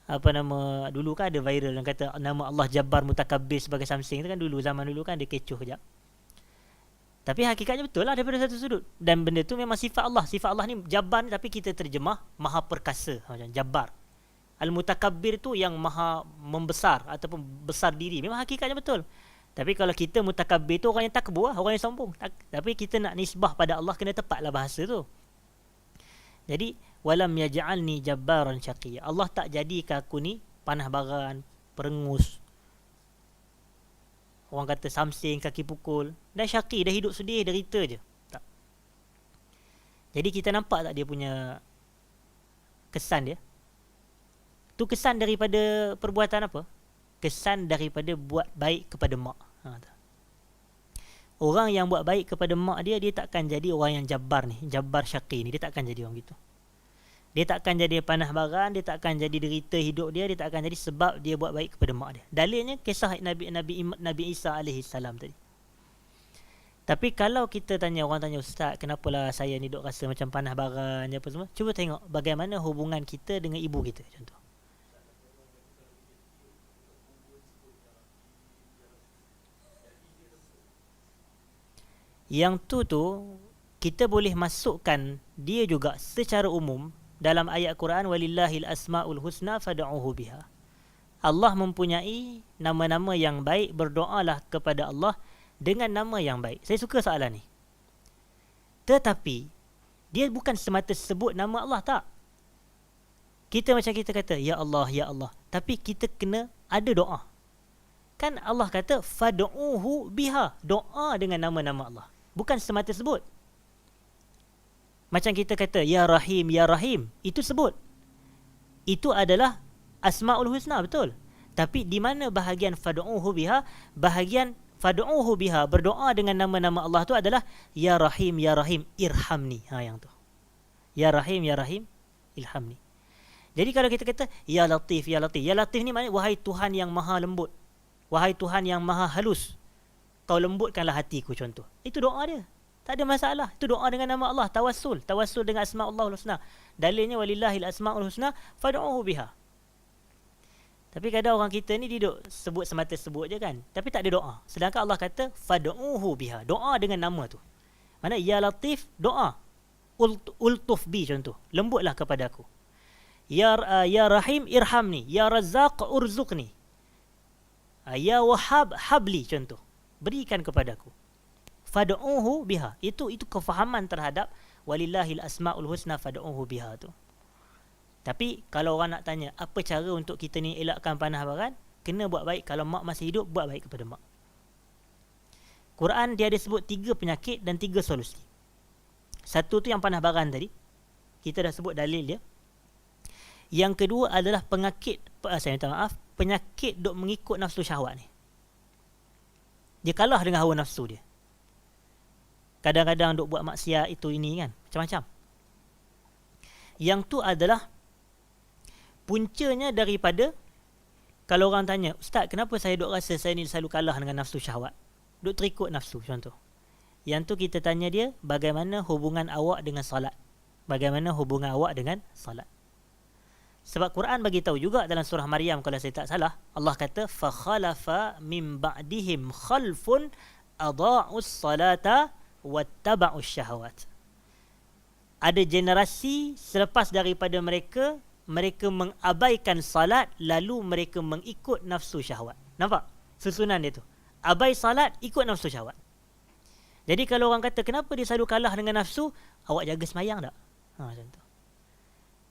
apa nama, dulu kan ada viral yang kata nama Allah Jabbar Mutakabbir sebagai something tu kan, dulu zaman dulu kan dia kecoh sekejap. Tapi hakikatnya betul lah daripada satu sudut. Dan benda tu memang sifat Allah. Sifat Allah ni Jabbar ni, tapi kita terjemah maha perkasa, macam Jabbar. Al-Mutakabbir tu yang maha membesar ataupun besar diri. Memang hakikatnya betul. Tapi kalau kita mutakabbir tu orang yang takbur, orang yang sombong. Tapi kita nak nisbah pada Allah, kena tepatlah bahasa tu. Jadi walam yaj'alni jabbaran syaqiyya. Allah tak jadikan aku ni panah baran, perengus. Orang kata samsing, kaki pukul. Dah syaqi, dah hidup sedih, derita je. Tak. Jadi kita nampak tak dia punya kesan dia? Tu kesan daripada perbuatan apa? Kesan daripada buat baik kepada mak. Orang yang buat baik kepada mak dia, dia takkan jadi orang yang jabbar ni, jabbar syaqi ni, dia takkan jadi orang gitu. Dia takkan jadi panah baran, dia takkan jadi derita hidup dia takkan jadi sebab dia buat baik kepada mak dia. Dalilnya kisah Nabi Isa alaihi salam tadi. Tapi kalau kita tanya, orang tanya, "Ustaz, kenapalah saya ni duk rasa macam panah baran apa semua?" Cuba tengok bagaimana hubungan kita dengan ibu kita, contoh. Yang tu kita boleh masukkan dia juga secara umum dalam ayat Quran, walillahil asmaul husna fad'uhu biha. Allah mempunyai nama-nama yang baik, berdoalah kepada Allah dengan nama yang baik. Saya suka soalan ni. Tetapi Dia bukan semata sebut nama Allah, tak. Kita macam kita kata, ya Allah, ya Allah. Tapi kita kena ada doa. Kan Allah kata, fad'uhu biha. Doa dengan nama-nama Allah. Bukan semata sebut. Macam kita kata, ya Rahim, ya Rahim. Itu sebut. Itu adalah Asma'ul Husna, betul. Tapi di mana bahagian fad'uhu biha? Bahagian fad'uhu biha, berdoa dengan nama-nama Allah tu adalah, ya Rahim, ya Rahim, irhamni. Yang tu. Ya Rahim, ya Rahim, ilhamni. Jadi kalau kita kata, ya Latif, ya Latif. Ya Latif ni maknanya, wahai Tuhan yang maha lembut. Wahai Tuhan yang maha halus. Kau lembutkanlah hatiku, contoh. Itu doa dia. Tak ada masalah. Itu doa dengan nama Allah. Tawassul. Tawassul dengan Asma'ul Husna. Dalilnya, walillahil asma'ul husna, fad'uhu biha. Tapi kadang orang kita ni duduk sebut semata sebut je kan. Tapi tak ada doa. Sedangkan Allah kata, fad'uhu biha. Doa dengan nama tu. Mana ya Latif, doa. Ultuf bi, contoh. Lembutlah kepada aku. Ya Rahim, irhamni. Ya Razzaq, urzuqni. Ya Wahhab, habli, contoh. Berikan kepadaku. Fad'uhu biha. Itu kefahaman terhadap walillahil asma'ul husna fad'uhu biha tu. Tapi kalau orang nak tanya, apa cara untuk kita ni elakkan panah baran? Kena buat baik. Kalau mak masih hidup, buat baik kepada mak. Quran dia ada sebut 3 penyakit dan 3 solusi. Satu tu yang panah baran tadi. Kita dah sebut dalil dia. Yang kedua adalah penyakit duk mengikut nafsu syahwat ni. Dia kalah dengan hawa nafsu dia. Kadang-kadang duk buat maksiat itu ini kan, macam-macam. Yang tu adalah puncanya daripada, kalau orang tanya, Ustaz, kenapa saya duk rasa saya ni selalu kalah dengan nafsu syahwat? Duk terikut nafsu, contoh. Yang tu kita tanya dia, bagaimana hubungan awak dengan salat? Bagaimana hubungan awak dengan salat? Sebab Quran bagi tahu juga dalam surah Maryam, kalau saya tak salah, Allah kata, fa khalafa min ba'dihim khalfun adha'us salata wattaba'us syahawat. Ada generasi selepas daripada mereka mengabaikan salat, lalu mereka mengikut nafsu syahwat. Nampak susunan dia tu? Abai salat, ikut nafsu syahwat. Jadi kalau orang kata, kenapa dia selalu kalah dengan nafsu? Awak jaga semayang tak? Macam tu.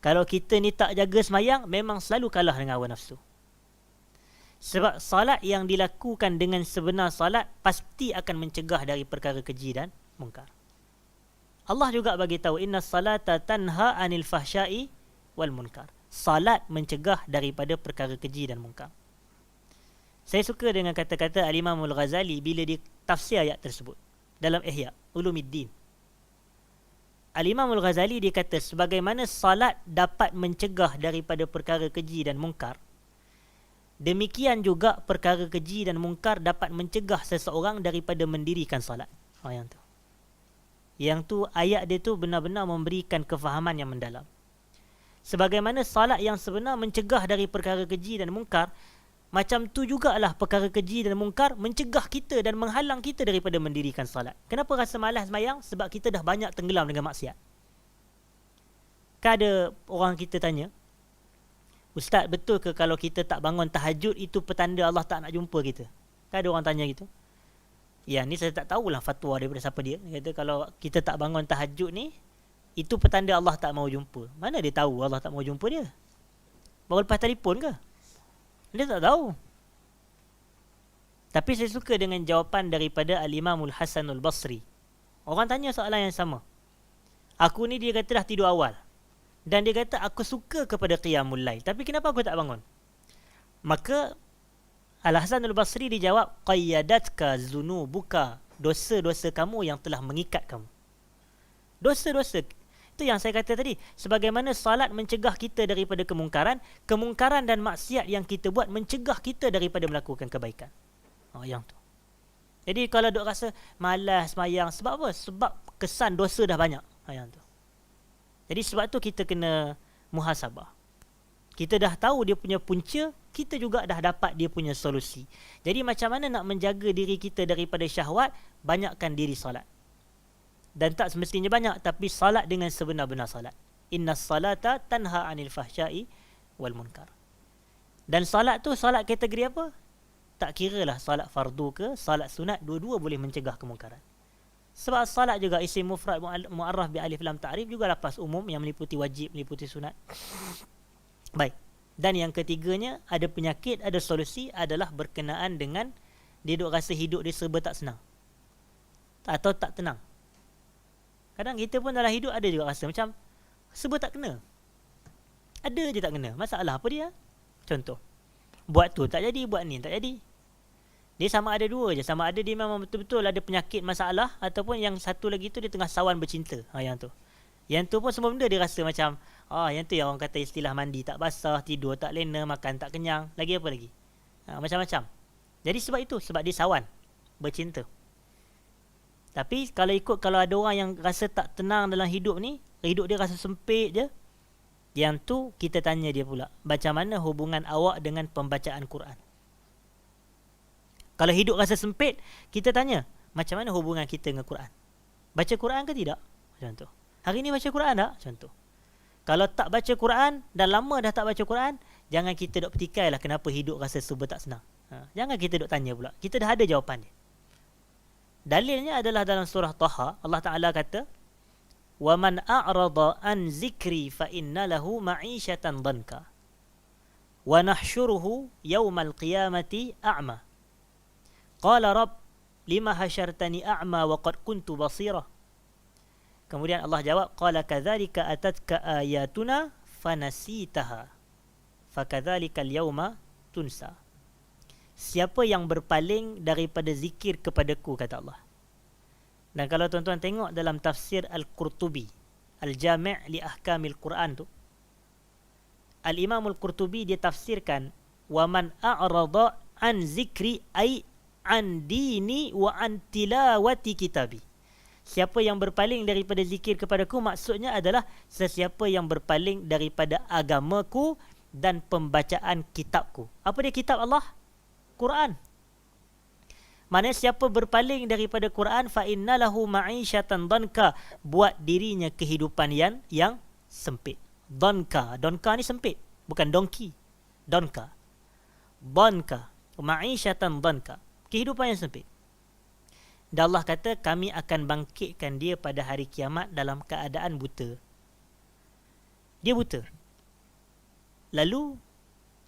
Kalau kita ni tak jaga semayang, memang selalu kalah dengan hawa nafsu. Sebab salat yang dilakukan dengan sebenar salat pasti akan mencegah dari perkara keji dan mungkar. Allah juga bagi tahu, inna salata tanha anil fahsya'i wal munkar. Salat mencegah daripada perkara keji dan mungkar. Saya suka dengan kata-kata Al-Imam Al-Ghazali bila dia tafsir ayat tersebut dalam Ihya Ulumuddin. Al-Imam Al-Ghazali dia kata, sebagaimana salat dapat mencegah daripada perkara keji dan mungkar, demikian juga perkara keji dan mungkar dapat mencegah seseorang daripada mendirikan salat. Yang tu. Yang tu ayat dia tu benar-benar memberikan kefahaman yang mendalam. Sebagaimana salat yang sebenar mencegah dari perkara keji dan mungkar, macam tu jugalah perkara keji dan mungkar mencegah kita dan menghalang kita daripada mendirikan salat. Kenapa rasa malas sembahyang? Sebab kita dah banyak tenggelam dengan maksiat. Kan ada orang kita tanya, Ustaz, betul ke kalau kita tak bangun tahajud itu petanda Allah tak nak jumpa kita? Kan ada orang tanya gitu. Ya, ni saya tak tahulah fatwa daripada siapa dia. Dia kata kalau kita tak bangun tahajud ni, itu petanda Allah tak mau jumpa. Mana dia tahu Allah tak mau jumpa dia? Baru lepas telefon ke? Dia tak tahu. Tapi saya suka dengan jawapan daripada Al-Imamul Hasanul Basri. Orang tanya soalan yang sama. Aku ni, dia kata, dah tidur awal. Dan dia kata, aku suka kepada qiyamul lail. Tapi kenapa aku tak bangun? Maka Al-Hasanul Basri dijawab, qayyadatka zunubuka. Dosa-dosa kamu yang telah mengikat kamu. Dosa-dosa. Itu yang saya kata tadi. Sebagaimana salat mencegah kita daripada kemungkaran, kemungkaran dan maksiat yang kita buat mencegah kita daripada melakukan kebaikan. Yang tu. Jadi kalau duk rasa malas semayang, sebab apa? Sebab kesan dosa dah banyak. Yang tu. Jadi sebab tu kita kena muhasabah. Kita dah tahu dia punya punca, kita juga dah dapat dia punya solusi. Jadi macam mana nak menjaga diri kita daripada syahwat? Banyakkan diri salat. Dan tak semestinya banyak, tapi salat dengan sebenar-benar salat. Innas salata tanha anil fahsya'i wal munkar. Dan salat tu salat kategori apa? Tak kira lah salat fardu ke, salat sunat, dua-dua boleh mencegah kemungkaran. Sebab salat juga isim mufrad mu'arraf bi alif lam ta'rif juga lafaz umum yang meliputi wajib, meliputi sunat. Baik. Dan yang ketiganya, ada penyakit, ada solusi adalah berkenaan dengan dia duk rasa hidup dia serba tak senang. Atau tak tenang. Kadang kita pun dalam hidup ada juga rasa macam serba tak kena. Ada je tak kena. Masalah apa dia? Contoh. Buat tu tak jadi, buat ni tak jadi. Dia sama ada dua je. Sama ada dia memang betul-betul ada penyakit masalah, ataupun yang satu lagi tu dia tengah sawan bercinta. Yang tu. Yang tu pun semua benda dia rasa macam, yang tu yang orang kata istilah mandi tak basah, tidur tak lena, makan tak kenyang. Lagi apa lagi? Macam-macam. Jadi sebab itu, sebab dia sawan bercinta. Tapi kalau ada orang yang rasa tak tenang dalam hidup ni, hidup dia rasa sempit je, yang tu kita tanya dia pula, macam mana hubungan awak dengan pembacaan Quran? Kalau hidup rasa sempit, kita tanya, macam mana hubungan kita dengan Quran? Baca Quran ke tidak? Macam tu. Hari ni baca Quran tak? Macam tu. Kalau tak baca Quran, dah lama dah tak baca Quran, jangan kita duk petikai lah kenapa hidup rasa serba tak senang. Jangan kita duk tanya pula. Kita dah ada jawapan dia. Dalilnya adalah dalam surah Taha, Allah Ta'ala kata, وَمَنْ أَعْرَضَ عَنْ ذِكْرِي فَإِنَّ لَهُ مَعِيشَةً ضَنْكَ وَنَحْشُرُهُ يَوْمَ الْقِيَامَةِ أَعْمَى قَالَ رَبْ لِمَ حَشَرْتَنِي أَعْمَى وَقَدْ كُنْتُ بَصِيرًا. Kemudian Allah jawab, قَالَ كَذَلِكَ أَتَتْكَ آيَاتُنَا فَنَسِيتَهَا فَكَذَلِكَ الْيَوْمَ تُنْسَى. Siapa yang berpaling daripada zikir kepadaku, kata Allah. Dan kalau tuan-tuan tengok dalam tafsir Al-Qurtubi, Al-Jami' li Ahkamil Quran tu, Al-Imam Al-Qurtubi dia tafsirkan, وَمَنْ أَعْرَضَ عَنْ ذِكْرِ أَيْ عَنْ دِينِ وَعَنْ تِلَاوَةِ كِتَابِ. Siapa yang berpaling daripada zikir kepadaku, maksudnya adalah sesiapa yang berpaling daripada agamaku dan pembacaan kitabku. Apa dia kitab Allah? Quran. Maknanya siapa berpaling daripada Quran, fa innalahu ma'isyatan danka, buat dirinya kehidupan yang sempit. Danka, danka ni sempit, bukan donkey. Danka. Danka, ma'isyatan danka, kehidupan yang sempit. Dan Allah kata, kami akan bangkitkan dia pada hari kiamat dalam keadaan buta. Dia buta. Lalu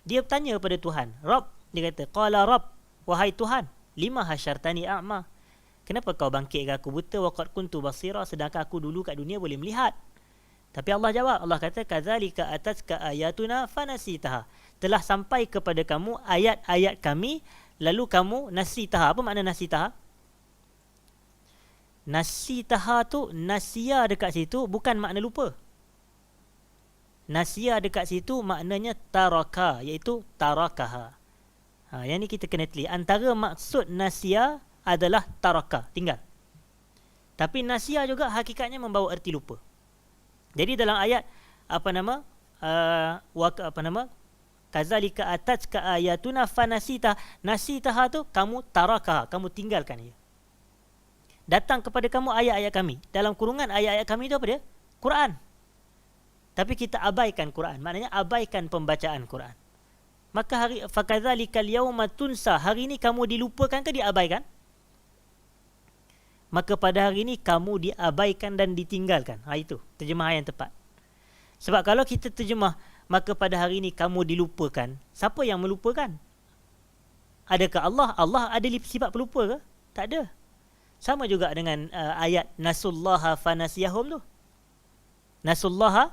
dia bertanya kepada Tuhan, Rabb, dia kata, qala Rabb, wahai Tuhan, lima hasyartani a'ma, kenapa kau bangkitkan aku buta, waqad kuntu basira, sedangkan aku dulu kat dunia boleh melihat. Tapi Allah jawab, Allah kata, kadzalika atatka ayatuna fanasitaha, telah sampai kepada kamu ayat-ayat kami, lalu kamu nasitaha. Apa makna nasitaha? Nasitaha tu, nasia dekat situ bukan makna lupa. Nasia dekat situ maknanya taraka, iaitu tarakaha. Yang ni kita kena teliti. Antara maksud nasia adalah taraka, tinggal. Tapi nasia juga hakikatnya membawa erti lupa. Jadi dalam ayat kazalika atatka ayatuna fanasita, nasitaha tu kamu tarakaha, kamu tinggalkan ia. Datang kepada kamu ayat-ayat kami. Dalam kurungan ayat-ayat kami itu apa dia? Quran. Tapi kita abaikan Quran. Maknanya abaikan pembacaan Quran. Maka fakadzalikal yauma tunsa, hari ini kamu dilupakan ke diabaikan? Maka pada hari ini kamu diabaikan dan ditinggalkan. Itu terjemahan yang tepat. Sebab kalau kita terjemah, maka pada hari ini kamu dilupakan, siapa yang melupakan? Adakah Allah? Allah ada sifat pelupa ke? Tak ada. Sama juga dengan ayat nasullaha fanasiyahum tu. Nasullaha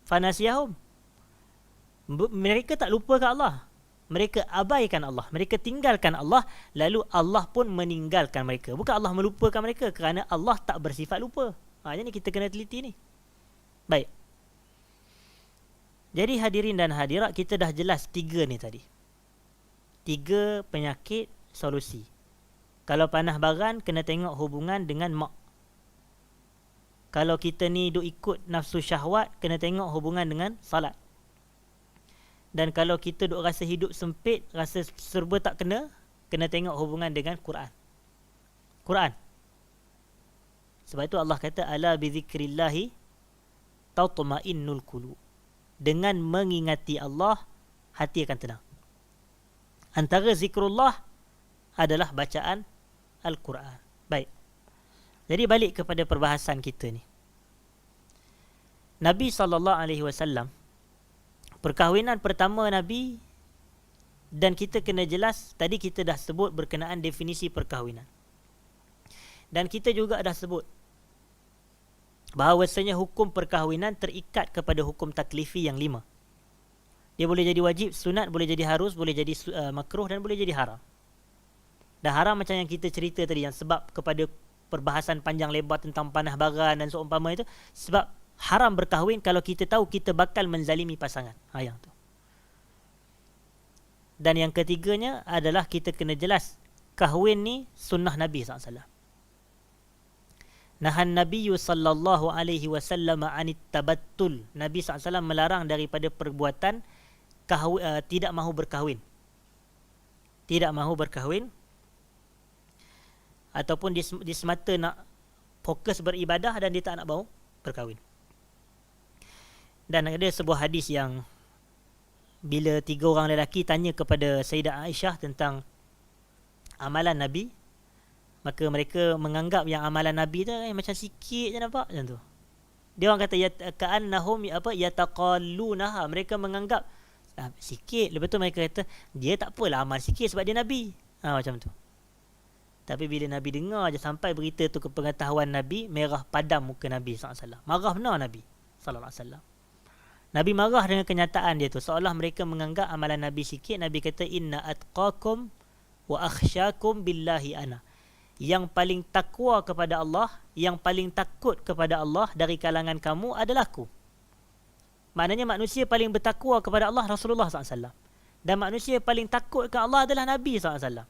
fanasiyahum. Mereka tak lupa ke Allah. Mereka abaikan Allah. Mereka tinggalkan Allah. Lalu Allah pun meninggalkan mereka. Bukan Allah melupakan mereka, kerana Allah tak bersifat lupa. Jadi kita kena teliti ni. Baik. Jadi hadirin dan hadirat, kita dah jelas 3 ni tadi. 3 penyakit, solusi. Kalau panah baran, kena tengok hubungan dengan mak. Kalau kita ni duk ikut nafsu syahwat, kena tengok hubungan dengan salat. Dan kalau kita duk rasa hidup sempit, rasa serba tak kena tengok hubungan dengan Quran. Quran. Sebab itu Allah kata, ala bi zikrillahi tatma'innul qulub. Dengan mengingati Allah, hati akan tenang. Antara zikrullah adalah bacaan Al-Quran. Baik. Jadi balik kepada perbahasan kita ni. Nabi SAW, perkahwinan pertama Nabi, dan kita kena jelas, tadi kita dah sebut berkenaan definisi perkahwinan. Dan kita juga dah sebut bahawasanya hukum perkahwinan terikat kepada hukum taklifi yang 5. Dia boleh jadi wajib, sunat, boleh jadi harus, boleh jadi makruh dan boleh jadi haram. Dan haram macam yang kita cerita tadi, yang sebab kepada perbahasan panjang lebar tentang panah baran dan seumpama itu, sebab haram berkahwin kalau kita tahu kita bakal menzalimi pasangan. Yang tu. Dan yang ketiganya adalah kita kena jelas kahwin ni sunnah Nabi SAW. Nahan Nabi sallallahu alaihi wasallam anit tabattul. Nabi SAW melarang daripada perbuatan tidak mahu berkahwin. Tidak mahu berkahwin. Ataupun dia semata nak fokus beribadah dan dia tak nak mahu berkahwin. Dan ada sebuah hadis yang bila 3 orang lelaki tanya kepada Sayyidah Aisyah tentang amalan Nabi, maka mereka menganggap yang amalan Nabi tu macam sikit je nampak macam tu. Dia orang kata ka'annahum yataqallunaha, mereka menganggap sikit. Lepas tu mereka kata dia tak apalah amal sikit sebab dia Nabi. Macam tu. Tapi bila Nabi dengar je sampai berita tu ke pengetahuan Nabi, merah padam muka Nabi SAW. Marah benar Nabi SAW. Nabi marah dengan kenyataan dia tu, seolah mereka menganggap amalan Nabi sikit. Nabi kata inna atqakum wa akhsyakum billahi ana. Yang paling takwa kepada Allah, yang paling takut kepada Allah dari kalangan kamu adalah aku. Maknanya manusia paling bertakwa kepada Allah Rasulullah SAW. Dan manusia paling takut kepada Allah adalah Nabi SAW.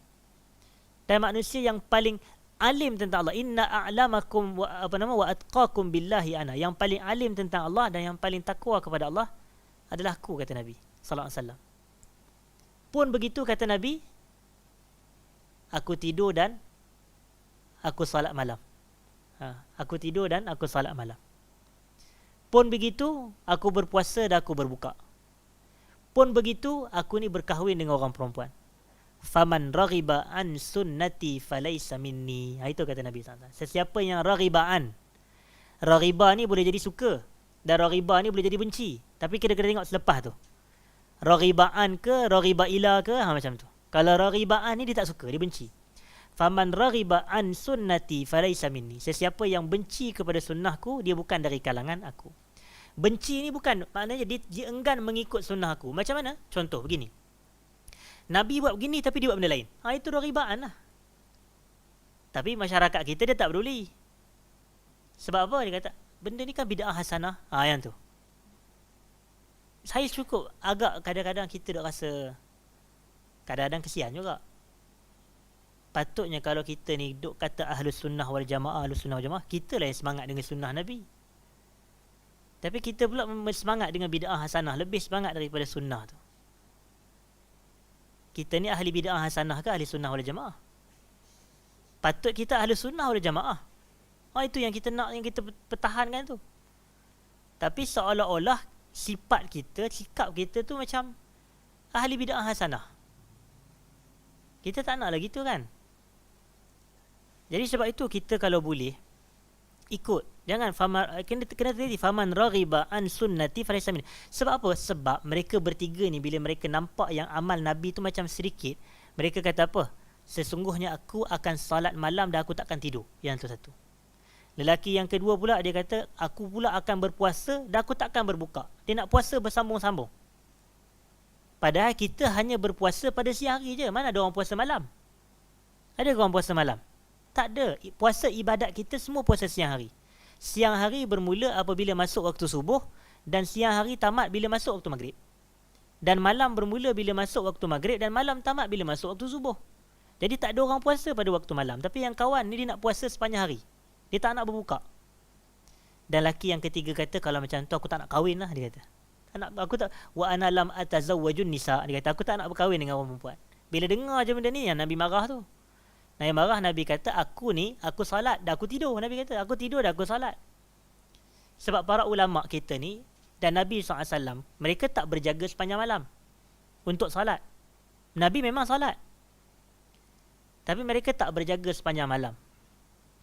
Dan manusia yang paling alim tentang Allah, inna a'lamakum wa atqakum billahi ana. Yang paling alim tentang Allah dan yang paling takwa kepada Allah adalah aku, kata Nabi sallallahu alaihi wasallam. Pun begitu kata Nabi, aku tidur dan aku salat malam. Aku tidur dan aku salat malam. Pun begitu, aku berpuasa dan aku berbuka. Pun begitu, aku ni berkahwin dengan orang perempuan. Faman raghiba an sunnati falaysa minni. Itu kata Nabi SAW. Sesiapa yang raghiba ni boleh jadi suka, dan raghiba ni boleh jadi benci. Tapi kita kena tengok selepas tu. Raghibaan ke, raghiba ila ke, macam tu. Kalau raghibaan ni dia tak suka, dia benci. Faman raghiba an sunnati falaysa minni. Sesiapa yang benci kepada sunnahku, dia bukan dari kalangan aku. Benci ni bukan maknanya dia enggan mengikut sunnah aku. Macam mana? Contoh begini. Nabi buat begini tapi dia buat benda lain. Itu raghibaan lah. Tapi masyarakat kita dia tak peduli. Sebab apa? Dia kata, benda ni kan bid'ah hasanah. Yang tu. Saya cukup agak kadang-kadang kita dah rasa kadang-kadang kesian juga. Patutnya kalau kita ni duk kata ahlus sunnah wal jamaah, kita lah yang semangat dengan sunnah Nabi. Tapi kita pula semangat dengan bid'ah hasanah, lebih semangat daripada sunnah tu. Kita ni ahli bid'ah hasanah ke ahli sunnah wal jamaah? Patut kita ahli sunnah wal jamaah. Itu yang kita nak, yang kita pertahankan tu. Tapi seolah-olah sifat kita, sikap kita tu macam ahli bid'ah hasanah. Kita tak nak lah gitu kan. Jadi sebab itu kita kalau boleh ikut, jangan kena teliti faman raghiba an sunnati falaysa minni. Sebab apa? Sebab mereka bertiga ni bila mereka nampak yang amal Nabi tu macam sedikit, mereka kata apa? Sesungguhnya aku akan salat malam dan aku takkan tidur. Yang tu satu. Lelaki yang kedua pula dia kata, aku pula akan berpuasa dan aku takkan berbuka. Dia nak puasa bersambung-sambung. Padahal kita hanya berpuasa pada siang hari je. Mana ada orang puasa malam? Ada orang puasa malam? Tak ada. Puasa ibadat kita semua puasa siang hari. Siang hari bermula apabila masuk waktu subuh, dan siang hari tamat bila masuk waktu maghrib. Dan malam bermula bila masuk waktu maghrib, dan malam tamat bila masuk waktu subuh. Jadi tak ada orang puasa pada waktu malam. Tapi yang kawan ni dia nak puasa sepanjang hari. Dia tak nak berbuka. Dan laki yang ketiga kata, kalau macam tu aku tak nak kahwin lah, dia kata. Aku tak, wa ana lam atazawwajun nisa. Dia kata, aku tak nak berkahwin dengan orang perempuan. Bila dengar je benda ni, yang Nabi marah tu. Nabi marah, Nabi kata, aku salat dan aku tidur. Nabi kata, aku tidur dan aku salat. Sebab para ulama kita ni dan Nabi SAW, mereka tak berjaga sepanjang malam untuk salat. Nabi memang salat, tapi mereka tak berjaga sepanjang malam.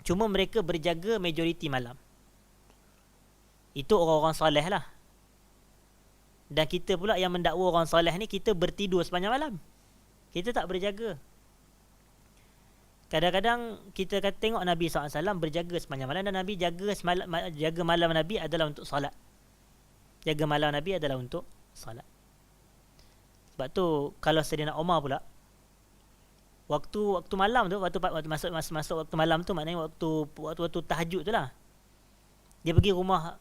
Cuma mereka berjaga majoriti malam. Itu orang-orang soleh lah. Dan kita pula yang mendakwa orang soleh ni, kita bertidur sepanjang malam. Kita tak berjaga. Kadang-kadang kita tengok Nabi SAW berjaga sepanjang malam, dan Nabi jaga malam Nabi adalah untuk solat. Jaga malam Nabi adalah untuk solat. Sebab tu kalau Sayyidina Umar pula, waktu malam tu, waktu masuk waktu malam tu, maknanya waktu tahajud tu lah, dia pergi rumah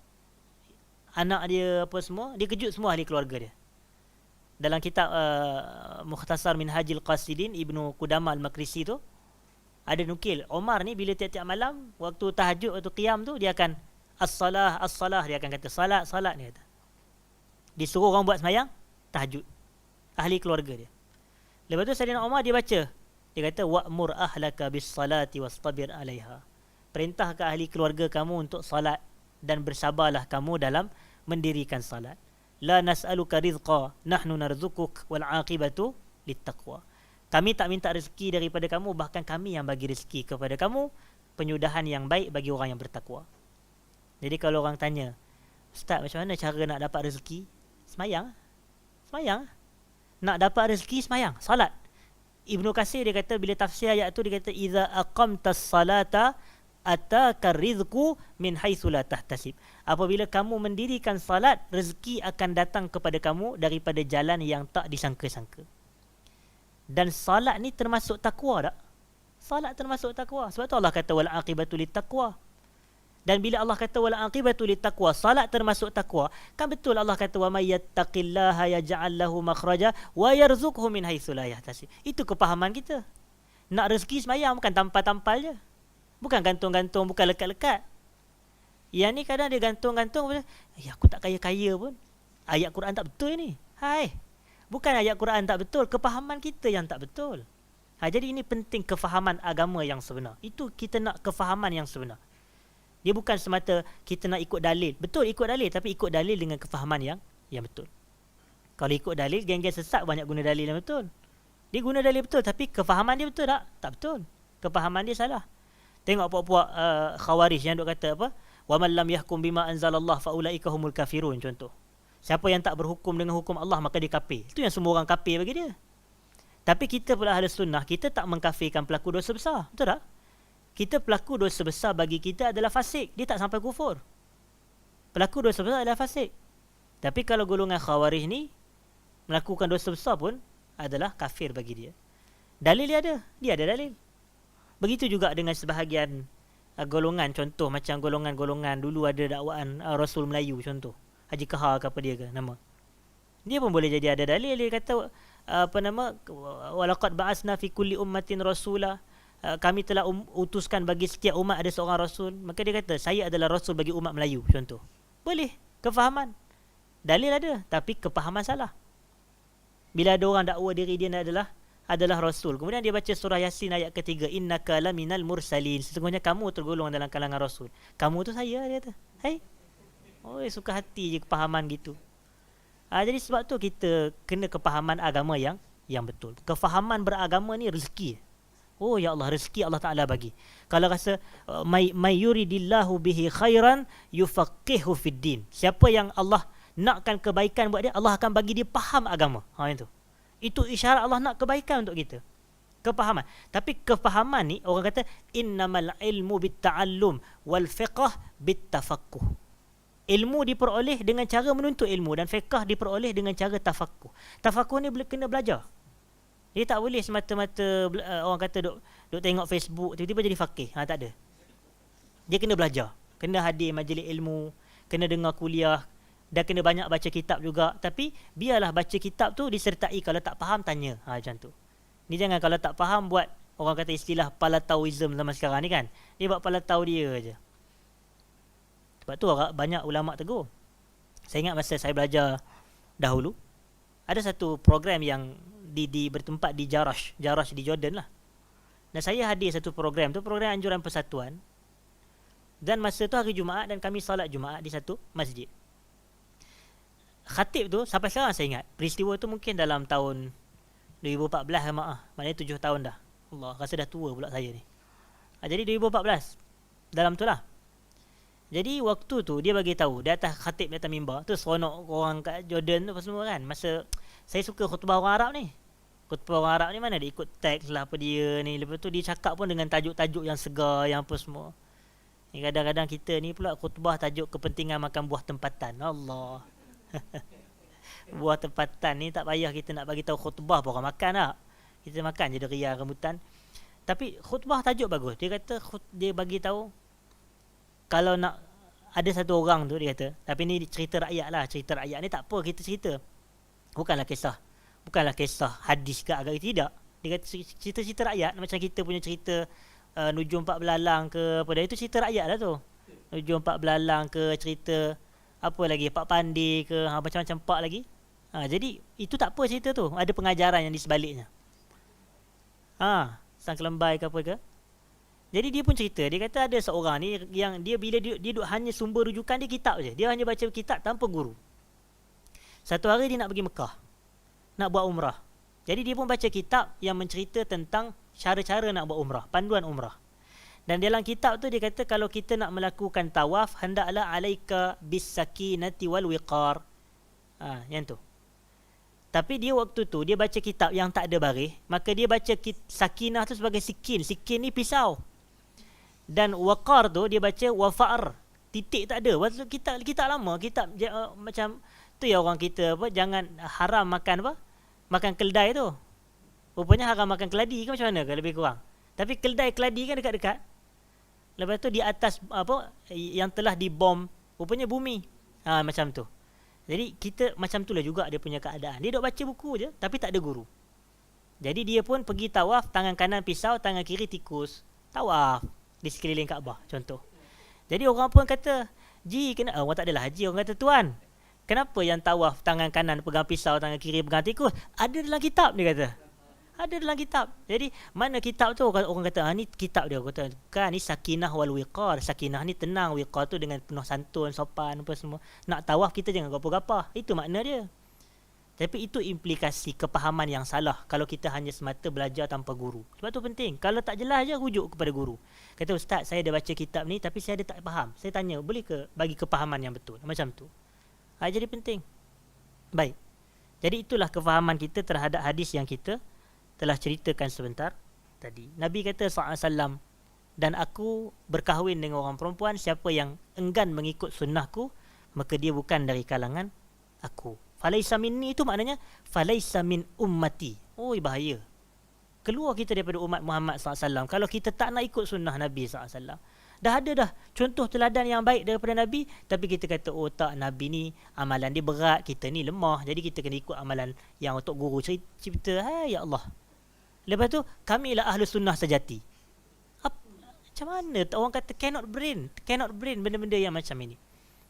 anak dia apa semua, dia kejut semua ahli keluarga dia. Dalam kitab Mukhtasar Minhajil Qasidin Ibnu Qudamah Al-Makrisi tu ada nukil, Umar ni bila tiap-tiap malam waktu tahajud, waktu qiyam tu, dia akan as-salah, as-salah, dia akan kata salat, salat, dia kata. Disuruh orang buat semayang tahajud, ahli keluarga dia. Lepas tu Sayyidina Umar dia baca, dia kata wa'mur ahlaka bis-salati wastabir 'alaiha. Perintahkan ahli keluarga kamu untuk salat dan bersabarlah kamu dalam mendirikan salat. La nas'aluka rizqa, nahnu narzukuk wal 'aqibatu littaqwa. Kami tak minta rezeki daripada kamu, bahkan kami yang bagi rezeki kepada kamu. Penyudahan yang baik bagi orang yang bertakwa. Jadi kalau orang tanya, Ustaz, macam mana cara nak dapat rezeki? Semayang. Semayang. Nak dapat rezeki, semayang, salat. Ibnu Katsir dia kata, bila tafsir ayat tu, dia kata iza aqamtas salata ataka rizqu min haitsu la tahtasib. Apabila kamu mendirikan salat, rezeki akan datang kepada kamu daripada jalan yang tak disangka-sangka. Dan salat ni termasuk takwa tak? Salat termasuk takwa. Sebab tu Allah kata wal aqibatu littaqwa. Dan bila Allah kata wal aqibatu littaqwa, salat termasuk takwa, kan betul Allah kata wa may yattaqillaha yaj'al lahu makhraja wa yarzuqhu min haitsu la yahtasib. Itu kepahaman kita. Nak rezeki sembahyang bukan tampal-tampal je. Bukan gantung-gantung, bukan lekat-lekat. Yang ni kadang dia gantung-gantung, aku tak kaya-kaya pun. Ayat Quran tak betul ni. Hai. Bukan ayat Quran tak betul, kepahaman kita yang tak betul. Jadi ini penting kefahaman agama yang sebenar. Itu kita nak kefahaman yang sebenar. Dia bukan semata kita nak ikut dalil. Betul ikut dalil, tapi ikut dalil dengan kefahaman yang betul. Kalau ikut dalil, geng-geng sesat banyak guna dalil yang betul. Dia guna dalil betul, tapi kefahaman dia betul tak? Tak betul. Kefahaman dia salah. Tengok puak-puak khawarij yang duk kata apa? Wa man lam yahkum bima anzalallah fa ulaika humul kafirun, contoh. Siapa yang tak berhukum dengan hukum Allah, maka dia kafir. Itu yang semua orang kafir bagi dia. Tapi kita pula ahli sunnah, kita tak mengkafirkan pelaku dosa besar. Betul tak? Kita pelaku dosa besar bagi kita adalah fasik. Dia tak sampai kufur. Pelaku dosa besar adalah fasik. Tapi kalau golongan khawarij ni, melakukan dosa besar pun adalah kafir bagi dia. Dalil dia ada. Dia ada dalil. Begitu juga dengan sebahagian golongan. Contoh macam golongan-golongan dulu ada dakwaan Rasul Melayu, contoh. Haji Kahar ke apa dia ke nama. Dia pun boleh jadi ada dalil. Dia kata walaqad ba'asna fi kulli ummatin rasula. Kami telah utuskan bagi setiap umat ada seorang rasul. Maka dia kata saya adalah rasul bagi umat Melayu, contoh. Boleh, kefahaman. Dalil ada, tapi kefahaman salah. Bila ada orang dakwa diri dia adalah rasul, kemudian dia baca surah Yasin ayat ketiga, innaka laminal mursalin, sesungguhnya kamu tergolong dalam kalangan rasul. Kamu tu saya, dia kata. Hai. Oh, suka hati je kepahaman gitu. Jadi sebab tu kita kena kepahaman agama yang betul. Kefahaman beragama ni rezeki. Oh ya Allah, rezeki Allah Ta'ala bagi. Kalau rasa may yuridillahu bihi khairan yufaqihu fid din. Siapa yang Allah nakkan kebaikan buat dia, Allah akan bagi dia faham agama. Itu. Itu isyarat Allah nak kebaikan untuk kita. Kepahaman. Tapi kepahaman ni orang kata innamal ilmu bitta'allum wal fiqh bittafaqquh. Ilmu diperoleh dengan cara menuntut ilmu, dan fiqh diperoleh dengan cara tafaqquh. Tafaqquh ni kena belajar. Dia tak boleh semata-mata orang kata duk tengok Facebook tiba-tiba jadi faqih. Tak ada. Dia kena belajar, kena hadir majlis ilmu, kena dengar kuliah, dan kena banyak baca kitab juga. Tapi biarlah baca kitab tu disertai, kalau tak faham tanya. Macam tu. Ni jangan kalau tak faham buat orang kata istilah palatauism zaman sekarang ni kan. Dia buat palatau dia je. Sebab tu banyak ulama tegur. Saya ingat masa saya belajar dahulu, ada satu program yang bertempat di Jarash di Jordan lah. Dan saya hadir satu program tu, program anjuran persatuan. Dan masa tu hari Jumaat, dan kami salat Jumaat di satu masjid. Khatib tu sampai sekarang saya ingat. Peristiwa tu mungkin dalam tahun 2014 maknanya 7 tahun dah. Allah, rasa dah tua pula saya ni. Jadi 2014 dalam tu lah. Jadi waktu tu dia bagi tahu di atas khatib, di atas mimbar tu, seronok orang kat Jordan tu apa semua kan. Masa saya suka khutbah orang Arab ni. Khutbah orang Arab ni mana dia ikut teks lah apa dia ni. Lepas tu dia cakap pun dengan tajuk-tajuk yang segar, yang apa semua. Ni kadang-kadang kita ni pula khutbah tajuk kepentingan makan buah tempatan. Allah. Buah tempatan ni tak payah kita nak bagi tahu khutbah pun orang makan tak. Kita makan je deriah rambutan. Tapi khutbah tajuk bagus. Dia kata dia bagi tahu kalau nak ada satu orang tu, dia kata, tapi ni cerita rakyat lah. Cerita rakyat ni tak apa kita cerita. Bukanlah kisah hadis ke agak, tidak. Dia kata cerita-cerita rakyat macam kita punya cerita Nujum Empat Belalang ke apa dah, itu cerita rakyat lah tu. Nujum Empat Belalang ke, cerita apa lagi, Pak Pandi ke, macam-macam pak lagi. Jadi itu tak apa cerita tu, ada pengajaran yang di sebaliknya. Sang Kelembai ke apa ke. Jadi dia pun cerita, dia kata ada seorang ni yang dia bila dia duduk hanya sumber rujukan dia kitab je. Dia hanya baca kitab tanpa guru. Satu hari dia nak pergi Mekah, nak buat umrah. Jadi dia pun baca kitab yang mencerita tentang cara-cara nak buat umrah, panduan umrah. Dan dalam kitab tu dia kata kalau kita nak melakukan tawaf, hendaklah alaika bis sakinati wal wiqar. Yang tu. Tapi dia waktu tu dia baca kitab yang tak ada baris, maka dia baca sakinah tu sebagai sikin. Sikin ni pisau. Dan waqar tu dia baca wafar. Titik tak ada. Waktu kitab lama, kitab macam tu ya, orang kita apa, jangan haram makan apa? Makan keldai tu. Rupanya haram makan keladi ke macam mana ke lebih kurang. Tapi keldai keladi kan dekat-dekat. Lepas tu di atas apa yang telah dibom, rupanya bumi. Macam tu. Jadi kita macam itulah juga dia punya keadaan. Dia duk baca buku je tapi tak ada guru. Jadi dia pun pergi tawaf, tangan kanan pisau, tangan kiri tikus. Tawaf di sekeliling Kaabah contoh. Jadi orang pun kata, "Ji, orang tak adalah haji, orang kata, "Tuan, kenapa yang tawaf tangan kanan pegang pisau, tangan kiri pegang tikus?" Ada dalam kitab, dia kata. Ada dalam kitab. Jadi mana kitab tu? Orang kata, ni kitab dia. Kata, kan ni sakinah wal wiqar. Sakinah ni tenang, wiqar tu dengan penuh santun, sopan apa semua. Nak tawaf kita jangan gapah-gapah. Itu makna dia. Tapi itu implikasi kepahaman yang salah kalau kita hanya semata belajar tanpa guru. Sebab tu penting. Kalau tak jelas je rujuk kepada guru. Kata, "Ustaz, saya dah baca kitab ni tapi saya ada tak faham. Saya tanya, boleh ke bagi kepahaman yang betul?" Macam tu. Jadi penting. Baik. Jadi itulah kefahaman kita terhadap hadis yang kita telah ceritakan sebentar tadi. Nabi kata SAW, "Dan aku berkahwin dengan orang perempuan, siapa yang enggan mengikut sunnahku, maka dia bukan dari kalangan aku." Falaisa minni itu maknanya falaisa min ummati. Bahaya. Keluar kita daripada umat Muhammad SAW kalau kita tak nak ikut sunnah Nabi SAW. Dah ada dah contoh teladan yang baik daripada Nabi, tapi kita kata, tak, Nabi ni amalan dia berat, kita ni lemah, jadi kita kena ikut amalan yang untuk guru cipta. Ya Allah. Lepas tu, kamilah ahlu sunnah sejati. Macam mana orang kata cannot brain benda-benda yang macam ini.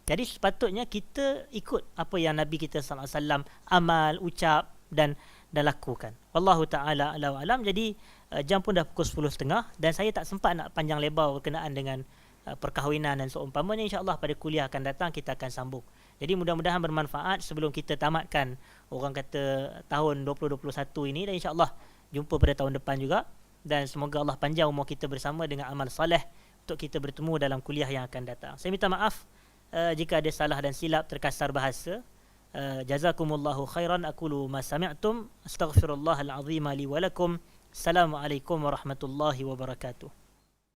Jadi sepatutnya kita ikut apa yang Nabi kita SAW amal, ucap dan lakukan. Wallahu ta'ala a'lam wa alam. Jadi jam pun dah pukul 10.30 dan saya tak sempat nak panjang lebar berkenaan dengan perkahwinan dan seumpamanya. InsyaAllah pada kuliah akan datang kita akan sambung. Jadi mudah-mudahan bermanfaat sebelum kita tamatkan orang kata tahun 2021 ini, dan insyaAllah jumpa pada tahun depan juga, dan semoga Allah panjang umur kita bersama dengan amal soleh untuk kita bertemu dalam kuliah yang akan datang. Saya minta maaf jika ada salah dan silap, terkasar bahasa. Jazakumullahu khairan, aqulu ma sami'tum, astaghfirullahal azim li wa lakum. Assalamualaikum warahmatullahi wabarakatuh.